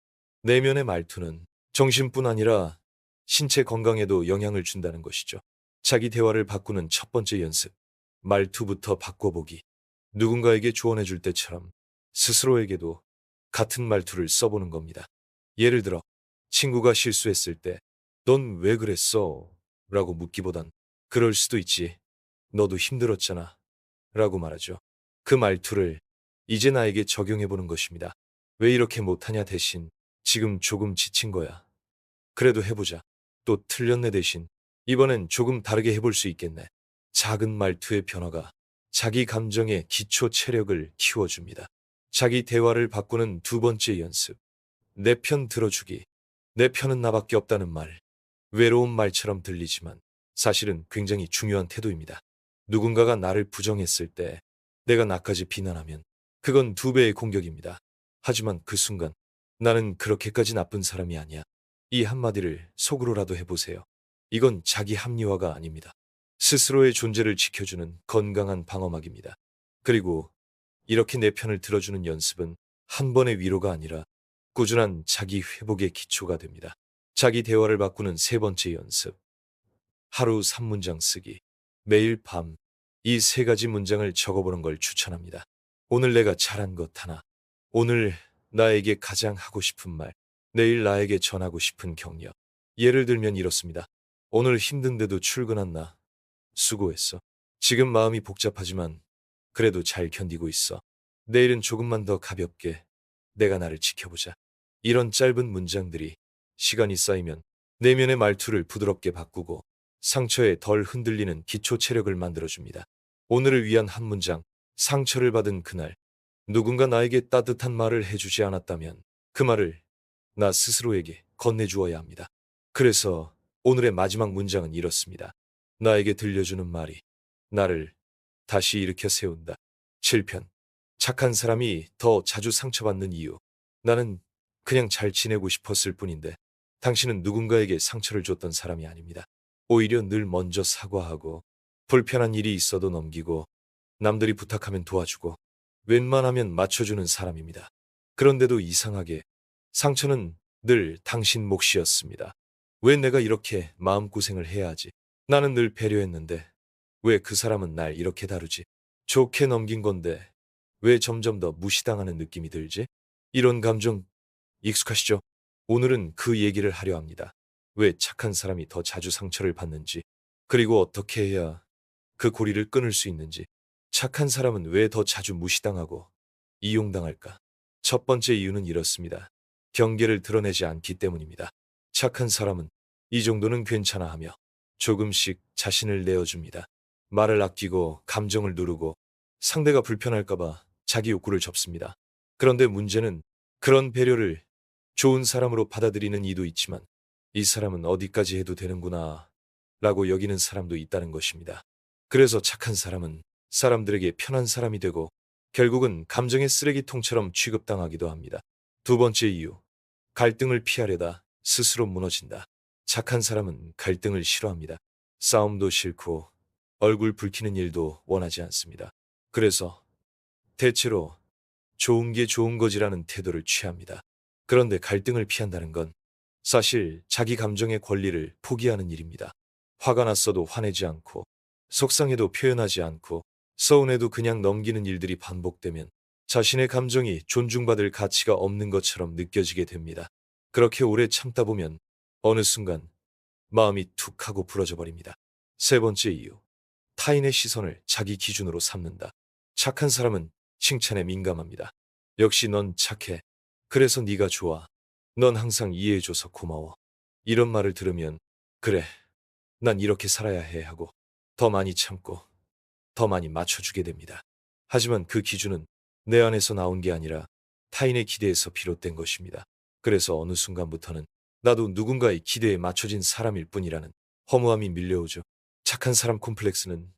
내면의 말투는 정신뿐 아니라 신체 건강에도 영향을 준다는 것이죠. 자기 대화를 바꾸는 첫 번째 연습, 말투부터 바꿔보기. 누군가에게 조언해 줄 때처럼 스스로에게도 같은 말투를 써보는 겁니다. 예를 들어, 친구가 실수했을 때, 넌 왜 그랬어? 라고 묻기보단, 그럴 수도 있지. 너도 힘들었잖아. 라고 말하죠. 그 말투를 이제 나에게 적용해보는 것입니다. 왜 이렇게 못하냐 대신, 지금 조금 지친 거야. 그래도 해보자. 또 틀렸네 대신, 이번엔 조금 다르게 해볼 수 있겠네. 작은 말투의 변화가 자기 감정의 기초 체력을 키워줍니다. 자기 대화를 바꾸는 두 번째 연습. 내 편 들어주기. 내 편은 나밖에 없다는 말. 외로운 말처럼 들리지만 사실은 굉장히 중요한 태도입니다. 누군가가 나를 부정했을 때 내가 나까지 비난하면 그건 두 배의 공격입니다. 하지만 그 순간 나는 그렇게까지 나쁜 사람이 아니야. 이 한마디를 속으로라도 해보세요. 이건 자기 합리화가 아닙니다. 스스로의 존재를 지켜주는 건강한 방어막입니다. 그리고 이렇게 내 편을 들어주는 연습은 한 번의 위로가 아니라 꾸준한 자기 회복의 기초가 됩니다. 자기 대화를 바꾸는 세 번째 연습. 하루 3문장 쓰기. 매일 밤 이 세 가지 문장을 적어보는 걸 추천합니다. 오늘 내가 잘한 것 하나. 오늘 나에게 가장 하고 싶은 말. 내일 나에게 전하고 싶은 격려. 예를 들면 이렇습니다. 오늘 힘든데도 출근한 나. 수고했어. 지금 마음이 복잡하지만 그래도 잘 견디고 있어. 내일은 조금만 더 가볍게 내가 나를 지켜보자. 이런 짧은 문장들이 시간이 쌓이면 내면의 말투를 부드럽게 바꾸고 상처에 덜 흔들리는 기초 체력을 만들어줍니다. 오늘을 위한 한 문장. 상처를 받은 그날 누군가 나에게 따뜻한 말을 해주지 않았다면 그 말을 나 스스로에게 건네주어야 합니다. 그래서 오늘의 마지막 문장은 이렇습니다. 나에게 들려주는 말이 나를 다시 일으켜 세운다. 7편. 착한 사람이 더 자주 상처받는 이유. 나는 그냥 잘 지내고 싶었을 뿐인데 당신은 누군가에게 상처를 줬던 사람이 아닙니다. 오히려 늘 먼저 사과하고 불편한 일이 있어도 넘기고 남들이 부탁하면 도와주고 웬만하면 맞춰주는 사람입니다. 그런데도 이상하게 상처는 늘 당신 몫이었습니다. 왜 내가 이렇게 마음고생을 해야 하지? 나는 늘 배려했는데 왜 그 사람은 날 이렇게 다루지? 좋게 넘긴 건데 왜 점점 더 무시당하는 느낌이 들지? 이런 감정 익숙하시죠? 오늘은 그 얘기를 하려 합니다. 왜 착한 사람이 더 자주 상처를 받는지, 그리고 어떻게 해야 그 고리를 끊을 수 있는지. 착한 사람은 왜 더 자주 무시당하고 이용당할까? 첫 번째 이유는 이렇습니다. 경계를 드러내지 않기 때문입니다. 착한 사람은 이 정도는 괜찮아 하며 조금씩 자신을 내어줍니다. 말을 아끼고 감정을 누르고 상대가 불편할까봐 자기 욕구를 접습니다. 그런데 문제는 그런 배려를 좋은 사람으로 받아들이는 이도 있지만 이 사람은 어디까지 해도 되는구나 라고 여기는 사람도 있다는 것입니다. 그래서 착한 사람은 사람들에게 편한 사람이 되고 결국은 감정의 쓰레기통처럼 취급당하기도 합니다. 두 번째 이유, 갈등을 피하려다 스스로 무너진다. 착한 사람은 갈등을 싫어합니다. 싸움도 싫고 얼굴 붉히는 일도 원하지 않습니다. 그래서 대체로 좋은 게 좋은 거지라는 태도를 취합니다. 그런데 갈등을 피한다는 건 사실 자기 감정의 권리를 포기하는 일입니다. 화가 났어도 화내지 않고 속상해도 표현하지 않고 서운해도 그냥 넘기는 일들이 반복되면 자신의 감정이 존중받을 가치가 없는 것처럼 느껴지게 됩니다. 그렇게 오래 참다 보면 어느 순간 마음이 툭 하고 부러져 버립니다. 세 번째 이유, 타인의 시선을 자기 기준으로 삼는다. 착한 사람은 칭찬에 민감합니다. 역시 넌 착해. 그래서 네가 좋아. 넌 항상 이해해줘서 고마워. 이런 말을 들으면 그래, 난 이렇게 살아야 해 하고 더 많이 참고 더 많이 맞춰주게 됩니다. 하지만 그 기준은 내 안에서 나온 게 아니라 타인의 기대에서 비롯된 것입니다. 그래서 어느 순간부터는 나도 누군가의 기대에 맞춰진 사람일 뿐이라는 허무함이 밀려오죠. 착한 사람 콤플렉스는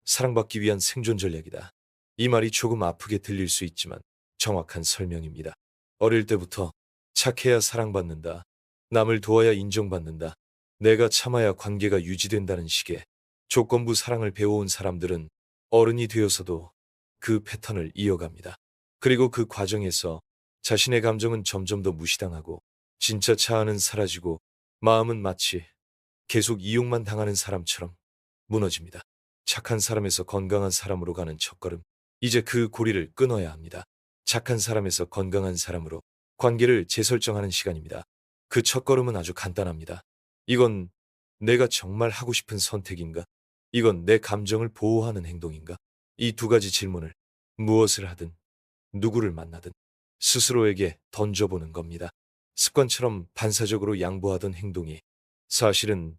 사랑받기 위한 생존 전략이다. 이 말이 조금 아프게 들릴 수 있지만 정확한 설명입니다. 어릴 때부터 착해야 사랑받는다. 남을 도와야 인정받는다. 내가 참아야 관계가 유지된다는 식의 조건부 사랑을 배워온 사람들은 어른이 되어서도 그 패턴을 이어갑니다. 그리고 그 과정에서 자신의 감정은 점점 더 무시당하고 진짜 자아는 사라지고 마음은 마치 계속 이용만 당하는 사람처럼 무너집니다. 착한 사람에서 건강한 사람으로 가는 첫걸음. 이제 그 고리를 끊어야 합니다. 착한 사람에서 건강한 사람으로 관계를 재설정하는 시간입니다. 그 첫걸음은 아주 간단합니다. 이건 내가 정말 하고 싶은 선택인가? 이건 내 감정을 보호하는 행동인가? 이 두 가지 질문을 무엇을 하든 누구를 만나든 스스로에게 던져보는 겁니다. 습관처럼 반사적으로 양보하던 행동이 사실은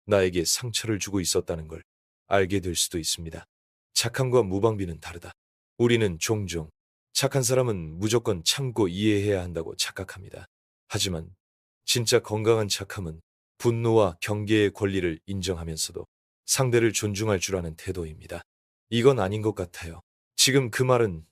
나에게 상처를 주고 있었다는 걸 알게 될 수도 있습니다. 착함과 무방비는 다르다. 우리는 종종 착한 사람은 무조건 참고 이해해야 한다고 착각합니다. 하지만 진짜 건강한 착함은 분노와 경계의 권리를 인정하면서도 상대를 존중할 줄 아는 태도입니다. 이건 아닌 것 같아요. 지금 그 말은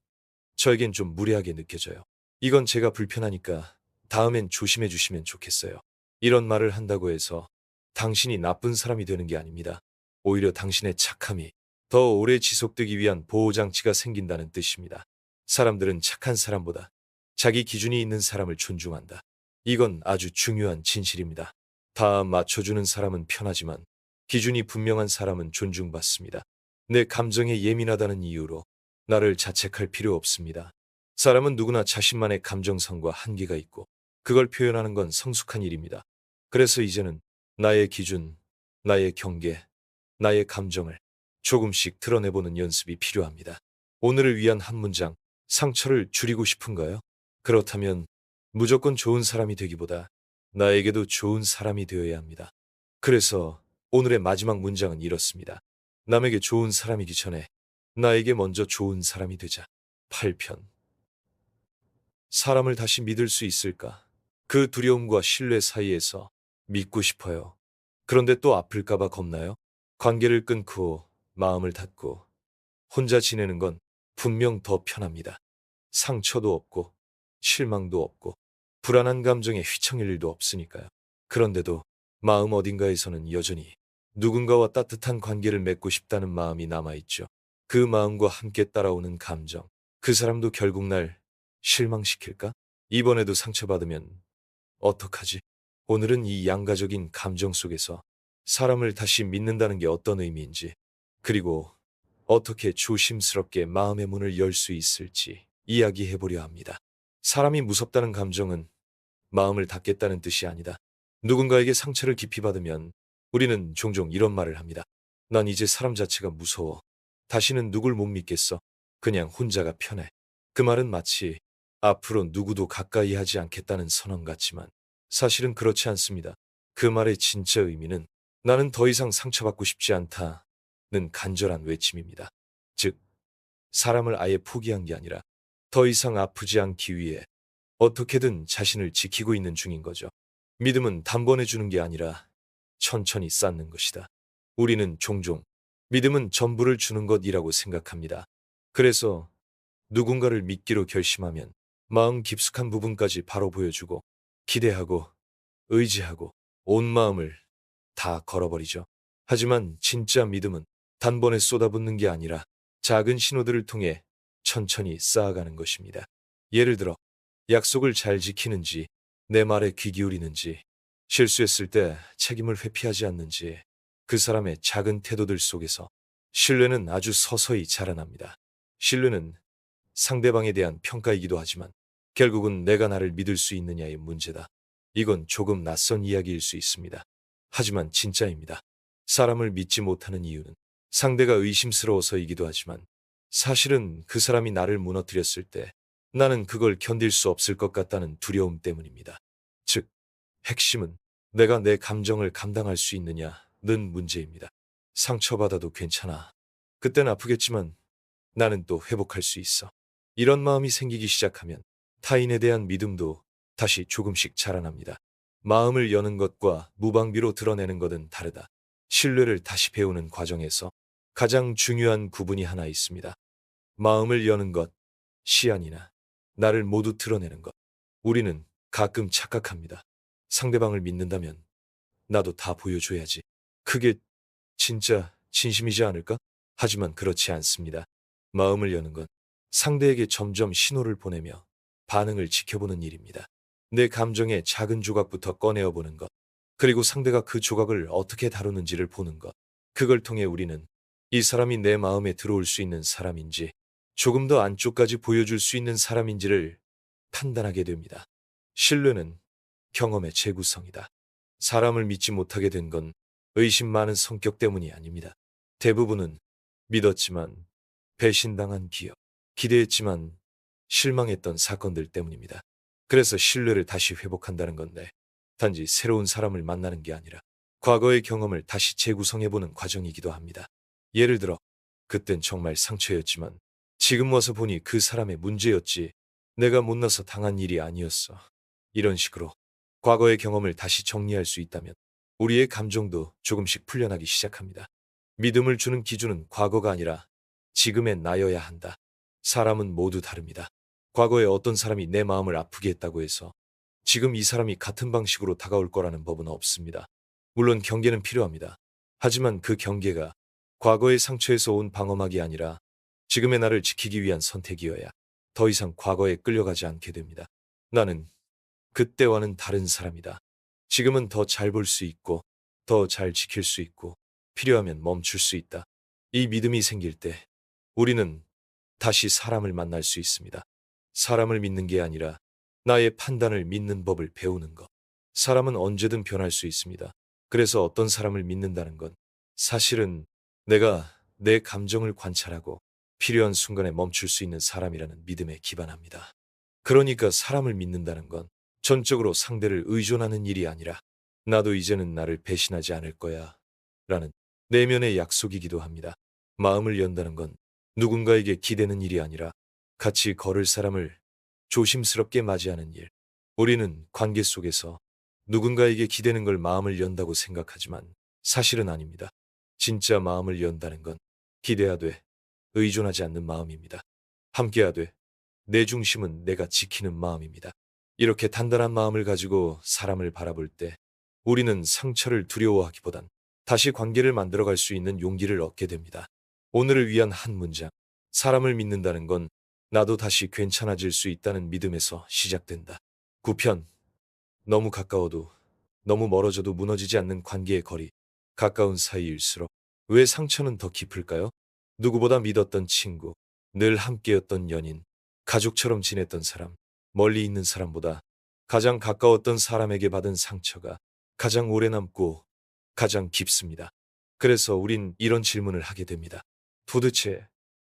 저에겐 좀 무례하게 느껴져요. 이건 제가 불편하니까 다음엔 조심해 주시면 좋겠어요. 이런 말을 한다고 해서 당신이 나쁜 사람이 되는 게 아닙니다. 오히려 당신의 착함이 더 오래 지속되기 위한 보호장치가 생긴다는 뜻입니다. 사람들은 착한 사람보다 자기 기준이 있는 사람을 존중한다. 이건 아주 중요한 진실입니다. 다 맞춰주는 사람은 편하지만 기준이 분명한 사람은 존중받습니다. 내 감정에 예민하다는 이유로 나를 자책할 필요 없습니다. 사람은 누구나 자신만의 감정선과 한계가 있고 그걸 표현하는 건 성숙한 일입니다. 그래서 이제는 나의 기준, 나의 경계, 나의 감정을 조금씩 드러내보는 연습이 필요합니다. 오늘을 위한 한 문장, 상처를 줄이고 싶은가요? 그렇다면 무조건 좋은 사람이 되기보다 나에게도 좋은 사람이 되어야 합니다. 그래서 오늘의 마지막 문장은 이렇습니다. 남에게 좋은 사람이기 전에 나에게 먼저 좋은 사람이 되자. 8편. 사람을 다시 믿을 수 있을까? 그 두려움과 신뢰 사이에서 믿고 싶어요. 그런데 또 아플까봐 겁나요? 관계를 끊고 마음을 닫고 혼자 지내는 건 분명 더 편합니다. 상처도 없고 실망도 없고 불안한 감정에 휘청일 일도 없으니까요. 그런데도 마음 어딘가에서는 여전히 누군가와 따뜻한 관계를 맺고 싶다는 마음이 남아있죠. 그 마음과 함께 따라오는 감정. 그 사람도 결국 날 실망시킬까? 이번에도 상처받으면 어떡하지? 오늘은 이 양가적인 감정 속에서 사람을 다시 믿는다는 게 어떤 의미인지, 그리고 어떻게 조심스럽게 마음의 문을 열 수 있을지 이야기해보려 합니다. 사람이 무섭다는 감정은 마음을 닫겠다는 뜻이 아니다. 누군가에게 상처를 깊이 받으면 우리는 종종 이런 말을 합니다. 난 이제 사람 자체가 무서워. 다시는 누굴 못 믿겠어. 그냥 혼자가 편해. 그 말은 마치 앞으로 누구도 가까이 하지 않겠다는 선언 같지만 사실은 그렇지 않습니다. 그 말의 진짜 의미는 나는 더 이상 상처받고 싶지 않다는 간절한 외침입니다. 즉, 사람을 아예 포기한 게 아니라 더 이상 아프지 않기 위해 어떻게든 자신을 지키고 있는 중인 거죠. 믿음은 단번에 주는 게 아니라 천천히 쌓는 것이다. 우리는 종종 믿음은 전부를 주는 것이라고 생각합니다. 그래서 누군가를 믿기로 결심하면 마음 깊숙한 부분까지 바로 보여주고 기대하고 의지하고 온 마음을 다 걸어버리죠. 하지만 진짜 믿음은 단번에 쏟아붓는 게 아니라 작은 신호들을 통해 천천히 쌓아가는 것입니다. 예를 들어 약속을 잘 지키는지, 내 말에 귀 기울이는지, 실수했을 때 책임을 회피하지 않는지, 그 사람의 작은 태도들 속에서 신뢰는 아주 서서히 자라납니다. 신뢰는 상대방에 대한 평가이기도 하지만 결국은 내가 나를 믿을 수 있느냐의 문제다. 이건 조금 낯선 이야기일 수 있습니다. 하지만 진짜입니다. 사람을 믿지 못하는 이유는 상대가 의심스러워서이기도 하지만 사실은 그 사람이 나를 무너뜨렸을 때 나는 그걸 견딜 수 없을 것 같다는 두려움 때문입니다. 즉, 핵심은 내가 내 감정을 감당할 수 있느냐는 문제입니다. 상처받아도 괜찮아. 그땐 아프겠지만 나는 또 회복할 수 있어. 이런 마음이 생기기 시작하면 타인에 대한 믿음도 다시 조금씩 자라납니다. 마음을 여는 것과 무방비로 드러내는 것은 다르다. 신뢰를 다시 배우는 과정에서 가장 중요한 구분이 하나 있습니다. 마음을 여는 것, 시안이나 나를 모두 드러내는 것. 우리는 가끔 착각합니다. 상대방을 믿는다면 나도 다 보여줘야지. 그게 진짜 진심이지 않을까? 하지만 그렇지 않습니다. 마음을 여는 건 상대에게 점점 신호를 보내며 반응을 지켜보는 일입니다. 내 감정의 작은 조각부터 꺼내어 보는 것, 그리고 상대가 그 조각을 어떻게 다루는지를 보는 것. 그걸 통해 우리는 이 사람이 내 마음에 들어올 수 있는 사람인지, 조금 더 안쪽까지 보여줄 수 있는 사람인지를 판단하게 됩니다. 신뢰는 경험의 재구성이다. 사람을 믿지 못하게 된 건 의심 많은 성격 때문이 아닙니다. 대부분은 믿었지만 배신당한 기억, 기대했지만 실망했던 사건들 때문입니다. 그래서 신뢰를 다시 회복한다는 건데, 단지 새로운 사람을 만나는 게 아니라 과거의 경험을 다시 재구성해보는 과정이기도 합니다. 예를 들어, 그땐 정말 상처였지만 지금 와서 보니 그 사람의 문제였지, 내가 못나서 당한 일이 아니었어. 이런 식으로 과거의 경험을 다시 정리할 수 있다면 우리의 감정도 조금씩 풀려나기 시작합니다. 믿음을 주는 기준은 과거가 아니라 지금의 나여야 한다. 사람은 모두 다릅니다. 과거에 어떤 사람이 내 마음을 아프게 했다고 해서 지금 이 사람이 같은 방식으로 다가올 거라는 법은 없습니다. 물론 경계는 필요합니다. 하지만 그 경계가 과거의 상처에서 온 방어막이 아니라 지금의 나를 지키기 위한 선택이어야 더 이상 과거에 끌려가지 않게 됩니다. 나는 그때와는 다른 사람이다. 지금은 더 잘 볼 수 있고, 더 잘 지킬 수 있고, 필요하면 멈출 수 있다. 이 믿음이 생길 때 우리는 다시 사람을 만날 수 있습니다. 사람을 믿는 게 아니라 나의 판단을 믿는 법을 배우는 것. 사람은 언제든 변할 수 있습니다. 그래서 어떤 사람을 믿는다는 건 사실은 내가 내 감정을 관찰하고 필요한 순간에 멈출 수 있는 사람이라는 믿음에 기반합니다. 그러니까 사람을 믿는다는 건 전적으로 상대를 의존하는 일이 아니라 나도 이제는 나를 배신하지 않을 거야 라는 내면의 약속이기도 합니다. 마음을 연다는 건 누군가에게 기대는 일이 아니라 같이 걸을 사람을 조심스럽게 맞이하는 일. 우리는 관계 속에서 누군가에게 기대는 걸 마음을 연다고 생각하지만 사실은 아닙니다. 진짜 마음을 연다는 건 기대하되 의존하지 않는 마음입니다. 함께하되 내 중심은 내가 지키는 마음입니다. 이렇게 단단한 마음을 가지고 사람을 바라볼 때 우리는 상처를 두려워하기보단 다시 관계를 만들어갈 수 있는 용기를 얻게 됩니다. 오늘을 위한 한 문장. 사람을 믿는다는 건 나도 다시 괜찮아질 수 있다는 믿음에서 시작된다. 9편. 너무 가까워도 너무 멀어져도 무너지지 않는 관계의 거리. 가까운 사이일수록 왜 상처는 더 깊을까요? 누구보다 믿었던 친구, 늘 함께였던 연인, 가족처럼 지냈던 사람, 멀리 있는 사람보다 가장 가까웠던 사람에게 받은 상처가 가장 오래 남고 가장 깊습니다. 그래서 우린 이런 질문을 하게 됩니다. 도대체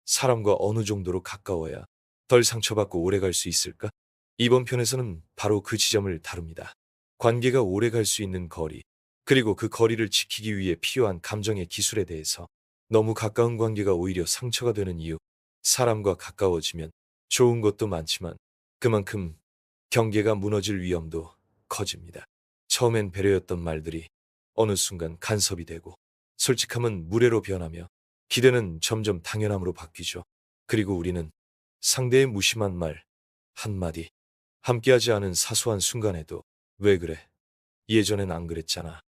사람과 어느 정도로 가까워야 덜 상처받고 오래 갈 수 있을까? 이번 편에서는 바로 그 지점을 다룹니다. 관계가 오래 갈 수 있는 거리, 그리고 그 거리를 지키기 위해 필요한 감정의 기술에 대해서 너무 가까운 관계가 오히려 상처가 되는 이유. 사람과 가까워지면 좋은 것도 많지만 그만큼 경계가 무너질 위험도 커집니다. 처음엔 배려였던 말들이 어느 순간 간섭이 되고 솔직함은 무례로 변하며 기대는 점점 당연함으로 바뀌죠. 그리고 우리는 상대의 무심한 말 한마디, 함께하지 않은 사소한 순간에도 왜 그래? 예전엔 안 그랬잖아.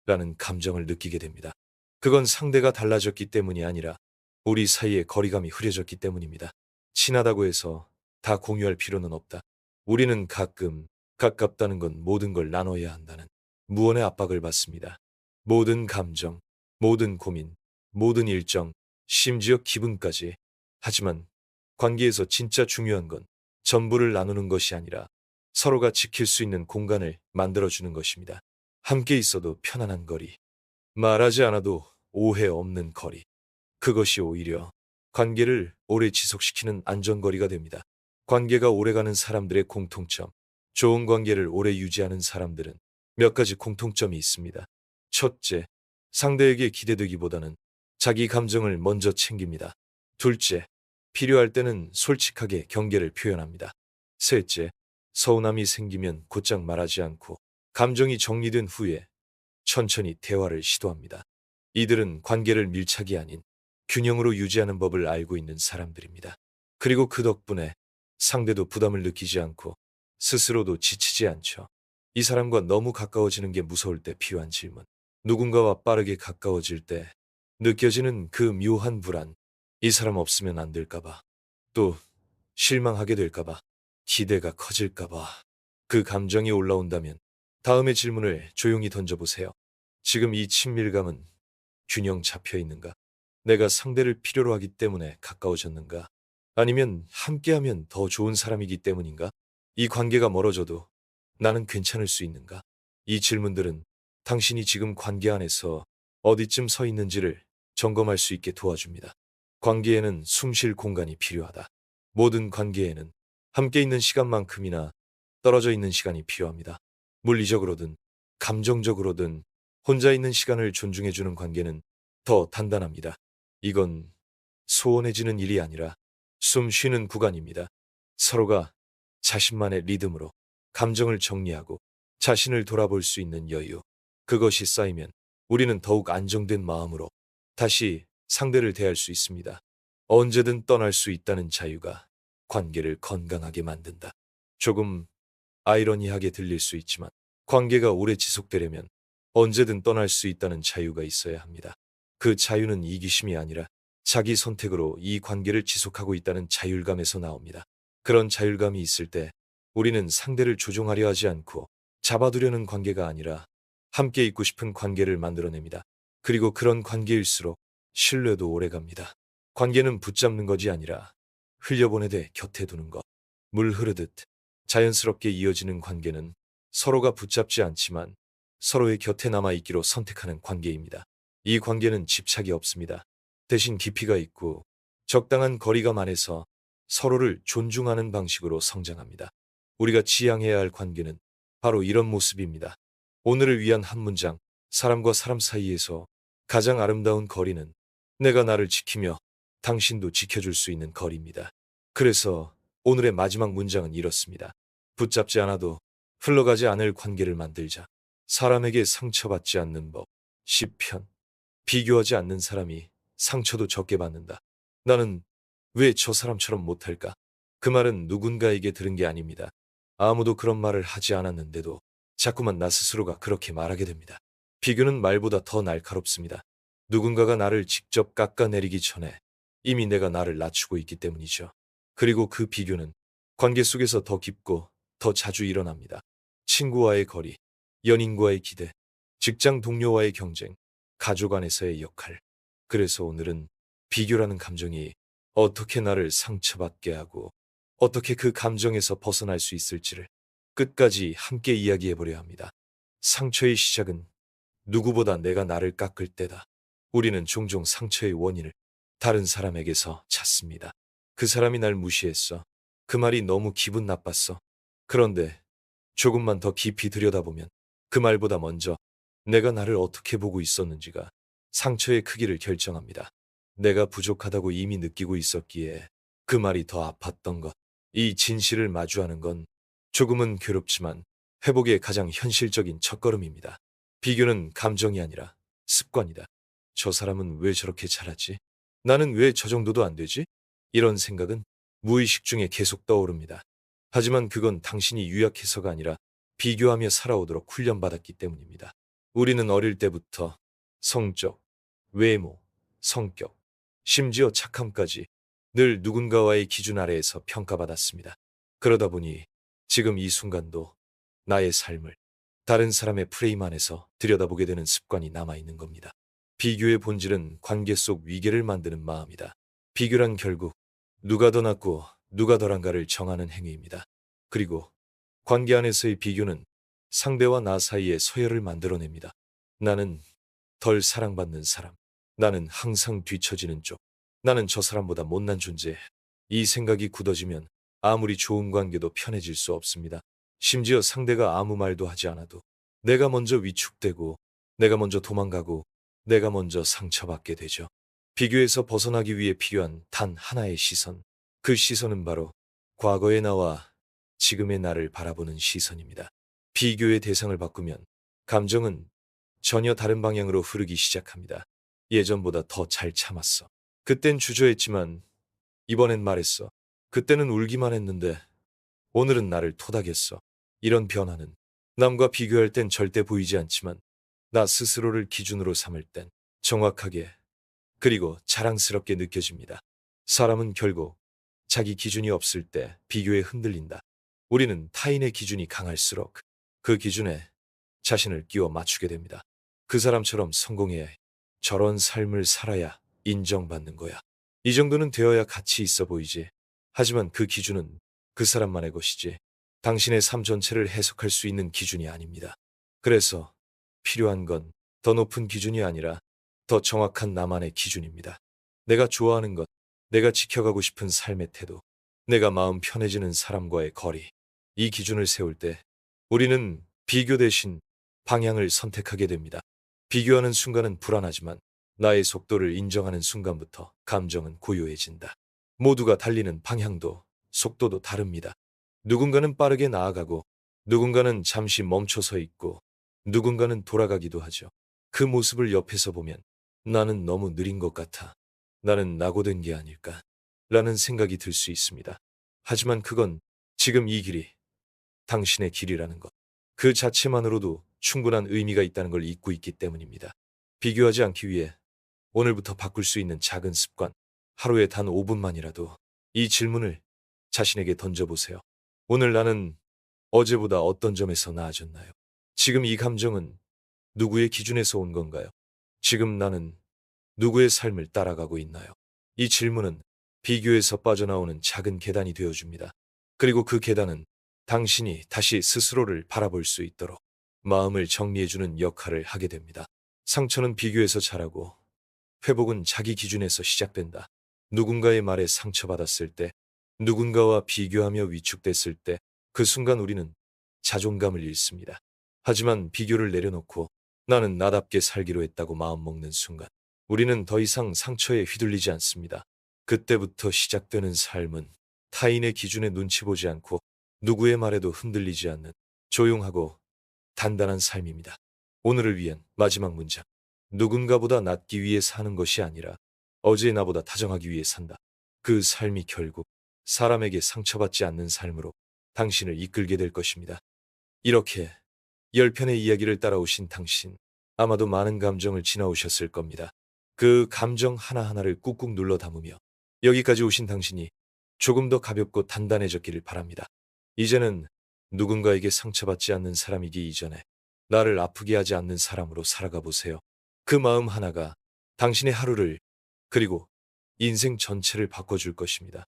라는 감정을 느끼게 됩니다. 그건 상대가 달라졌기 때문이 아니라 우리 사이의 거리감이 흐려졌기 때문입니다. 친하다고 해서 다 공유할 필요는 없다. 우리는 가끔 가깝다는 건 모든 걸 나눠야 한다는 무언의 압박을 받습니다. 모든 감정, 모든 고민, 모든 일정, 심지어 기분까지. 하지만 관계에서 진짜 중요한 건 전부를 나누는 것이 아니라 서로가 지킬 수 있는 공간을 만들어주는 것입니다. 함께 있어도 편안한 거리, 말하지 않아도 오해 없는 거리. 그것이 오히려 관계를 오래 지속시키는 안전거리가 됩니다. 관계가 오래가는 사람들의 공통점. 좋은 관계를 오래 유지하는 사람들은 몇 가지 공통점이 있습니다. 첫째, 상대에게 기대되기보다는 자기 감정을 먼저 챙깁니다. 둘째, 필요할 때는 솔직하게 경계를 표현합니다. 셋째, 서운함이 생기면 곧장 말하지 않고 감정이 정리된 후에 천천히 대화를 시도합니다. 이들은 관계를 밀착이 아닌 균형으로 유지하는 법을 알고 있는 사람들입니다. 그리고 그 덕분에 상대도 부담을 느끼지 않고 스스로도 지치지 않죠. 이 사람과 너무 가까워지는 게 무서울 때 필요한 질문. 누군가와 빠르게 가까워질 때 느껴지는 그 묘한 불안. 이 사람 없으면 안 될까봐. 또 실망하게 될까봐. 기대가 커질까봐. 그 감정이 올라온다면 다음의 질문을 조용히 던져보세요. 지금 이 친밀감은 균형 잡혀 있는가? 내가 상대를 필요로 하기 때문에 가까워졌는가? 아니면 함께하면 더 좋은 사람이기 때문인가? 이 관계가 멀어져도 나는 괜찮을 수 있는가? 이 질문들은 당신이 지금 관계 안에서 어디쯤 서 있는지를 점검할 수 있게 도와줍니다. 관계에는 숨쉴 공간이 필요하다. 모든 관계에는 함께 있는 시간만큼이나 떨어져 있는 시간이 필요합니다. 물리적으로든 감정적으로든 혼자 있는 시간을 존중해주는 관계는 더 단단합니다. 이건 소원해지는 일이 아니라 숨 쉬는 구간입니다. 서로가 자신만의 리듬으로 감정을 정리하고 자신을 돌아볼 수 있는 여유. 그것이 쌓이면 우리는 더욱 안정된 마음으로 다시 상대를 대할 수 있습니다. 언제든 떠날 수 있다는 자유가 관계를 건강하게 만든다. 조금 아이러니하게 들릴 수 있지만 관계가 오래 지속되려면 언제든 떠날 수 있다는 자유가 있어야 합니다. 그 자유는 이기심이 아니라 자기 선택으로 이 관계를 지속하고 있다는 자율감에서 나옵니다. 그런 자율감이 있을 때 우리는 상대를 조종하려 하지 않고 잡아두려는 관계가 아니라 함께 있고 싶은 관계를 만들어냅니다. 그리고 그런 관계일수록 신뢰도 오래갑니다. 관계는 붙잡는 것이 아니라 흘려보내되 곁에 두는 것. 물 흐르듯 자연스럽게 이어지는 관계는 서로가 붙잡지 않지만 서로의 곁에 남아있기로 선택하는 관계입니다. 이 관계는 집착이 없습니다. 대신 깊이가 있고 적당한 거리감 안에서 서로를 존중하는 방식으로 성장합니다. 우리가 지향해야 할 관계는 바로 이런 모습입니다. 오늘을 위한 한 문장, 사람과 사람 사이에서 가장 아름다운 거리는 내가 나를 지키며 당신도 지켜줄 수 있는 거리입니다. 그래서 오늘의 마지막 문장은 이렇습니다. 붙잡지 않아도 흘러가지 않을 관계를 만들자. 사람에게 상처받지 않는 법. 시편. 비교하지 않는 사람이 상처도 적게 받는다. 나는 왜 저 사람처럼 못할까? 그 말은 누군가에게 들은 게 아닙니다. 아무도 그런 말을 하지 않았는데도 자꾸만 나 스스로가 그렇게 말하게 됩니다. 비교는 말보다 더 날카롭습니다. 누군가가 나를 직접 깎아내리기 전에 이미 내가 나를 낮추고 있기 때문이죠. 그리고 그 비교는 관계 속에서 더 깊고 더 자주 일어납니다. 친구와의 거리, 연인과의 기대, 직장 동료와의 경쟁, 가족 안에서의 역할. 그래서 오늘은 비교라는 감정이 어떻게 나를 상처받게 하고 어떻게 그 감정에서 벗어날 수 있을지를 끝까지 함께 이야기해보려 합니다. 상처의 시작은 누구보다 내가 나를 깎을 때다. 우리는 종종 상처의 원인을 다른 사람에게서 찾습니다. 그 사람이 날 무시했어. 그 말이 너무 기분 나빴어. 그런데 조금만 더 깊이 들여다보면 그 말보다 먼저 내가 나를 어떻게 보고 있었는지가 상처의 크기를 결정합니다. 내가 부족하다고 이미 느끼고 있었기에 그 말이 더 아팠던 것. 이 진실을 마주하는 건 조금은 괴롭지만 회복의 가장 현실적인 첫걸음입니다. 비교는 감정이 아니라 습관이다. 저 사람은 왜 저렇게 잘하지? 나는 왜 저 정도도 안 되지? 이런 생각은 무의식 중에 계속 떠오릅니다. 하지만 그건 당신이 유약해서가 아니라 비교하며 살아오도록 훈련받았기 때문입니다. 우리는 어릴 때부터 성적, 외모, 성격, 심지어 착함까지 늘 누군가와의 기준 아래에서 평가받았습니다. 그러다 보니 지금 이 순간도 나의 삶을 다른 사람의 프레임 안에서 들여다보게 되는 습관이 남아있는 겁니다. 비교의 본질은 관계 속 위계를 만드는 마음이다. 비교란 결국 누가 더 낫고 누가 덜한가를 정하는 행위입니다. 그리고 관계 안에서의 비교는 상대와 나 사이의 서열을 만들어냅니다. 나는 덜 사랑받는 사람. 나는 항상 뒤처지는 쪽. 나는 저 사람보다 못난 존재. 이 생각이 굳어지면 아무리 좋은 관계도 편해질 수 없습니다. 심지어 상대가 아무 말도 하지 않아도 내가 먼저 위축되고 내가 먼저 도망가고 내가 먼저 상처받게 되죠. 비교에서 벗어나기 위해 필요한 단 하나의 시선. 그 시선은 바로 과거의 나와 지금의 나를 바라보는 시선입니다. 비교의 대상을 바꾸면 감정은 전혀 다른 방향으로 흐르기 시작합니다. 예전보다 더 잘 참았어. 그땐 주저했지만 이번엔 말했어. 그때는 울기만 했는데 오늘은 나를 토닥였어. 이런 변화는 남과 비교할 땐 절대 보이지 않지만 나 스스로를 기준으로 삼을 땐 정확하게 그리고 자랑스럽게 느껴집니다. 사람은 결국 자기 기준이 없을 때 비교에 흔들린다. 우리는 타인의 기준이 강할수록 그 기준에 자신을 끼워 맞추게 됩니다. 그 사람처럼 성공해야 해. 저런 삶을 살아야 인정받는 거야. 이 정도는 되어야 가치 있어 보이지. 하지만 그 기준은 그 사람만의 것이지 당신의 삶 전체를 해석할 수 있는 기준이 아닙니다. 그래서 필요한 건 더 높은 기준이 아니라 더 정확한 나만의 기준입니다. 내가 좋아하는 것, 내가 지켜가고 싶은 삶의 태도, 내가 마음 편해지는 사람과의 거리. 이 기준을 세울 때 우리는 비교 대신 방향을 선택하게 됩니다. 비교하는 순간은 불안하지만 나의 속도를 인정하는 순간부터 감정은 고요해진다. 모두가 달리는 방향도 속도도 다릅니다. 누군가는 빠르게 나아가고 누군가는 잠시 멈춰서 있고 누군가는 돌아가기도 하죠. 그 모습을 옆에서 보면 나는 너무 느린 것 같아. 나는 낙오된 게 아닐까? 라는 생각이 들 수 있습니다. 하지만 그건 지금 이 길이 당신의 길이라는 것. 그 자체만으로도 충분한 의미가 있다는 걸 잊고 있기 때문입니다. 비교하지 않기 위해 오늘부터 바꿀 수 있는 작은 습관. 하루에 단 5분만이라도 이 질문을 자신에게 던져보세요. 오늘 나는 어제보다 어떤 점에서 나아졌나요? 지금 이 감정은 누구의 기준에서 온 건가요? 지금 나는 누구의 삶을 따라가고 있나요? 이 질문은 비교에서 빠져나오는 작은 계단이 되어줍니다. 그리고 그 계단은 당신이 다시 스스로를 바라볼 수 있도록 마음을 정리해주는 역할을 하게 됩니다. 상처는 비교에서 자라고 회복은 자기 기준에서 시작된다. 누군가의 말에 상처받았을 때, 누군가와 비교하며 위축됐을 때, 그 순간 우리는 자존감을 잃습니다. 하지만 비교를 내려놓고 나는 나답게 살기로 했다고 마음먹는 순간, 우리는 더 이상 상처에 휘둘리지 않습니다. 그때부터 시작되는 삶은 타인의 기준에 눈치 보지 않고 누구의 말에도 흔들리지 않는 조용하고 단단한 삶입니다. 오늘을 위한 마지막 문장. 누군가보다 낫기 위해 사는 것이 아니라 어제의 나보다 다정하기 위해 산다. 그 삶이 결국 사람에게 상처받지 않는 삶으로 당신을 이끌게 될 것입니다. 이렇게 10편의 이야기를 따라오신 당신, 아마도 많은 감정을 지나오셨을 겁니다. 그 감정 하나하나를 꾹꾹 눌러 담으며 여기까지 오신 당신이 조금 더 가볍고 단단해졌기를 바랍니다. 이제는 누군가에게 상처받지 않는 사람이기 이전에 나를 아프게 하지 않는 사람으로 살아가 보세요. 그 마음 하나가 당신의 하루를 그리고 인생 전체를 바꿔줄 것입니다.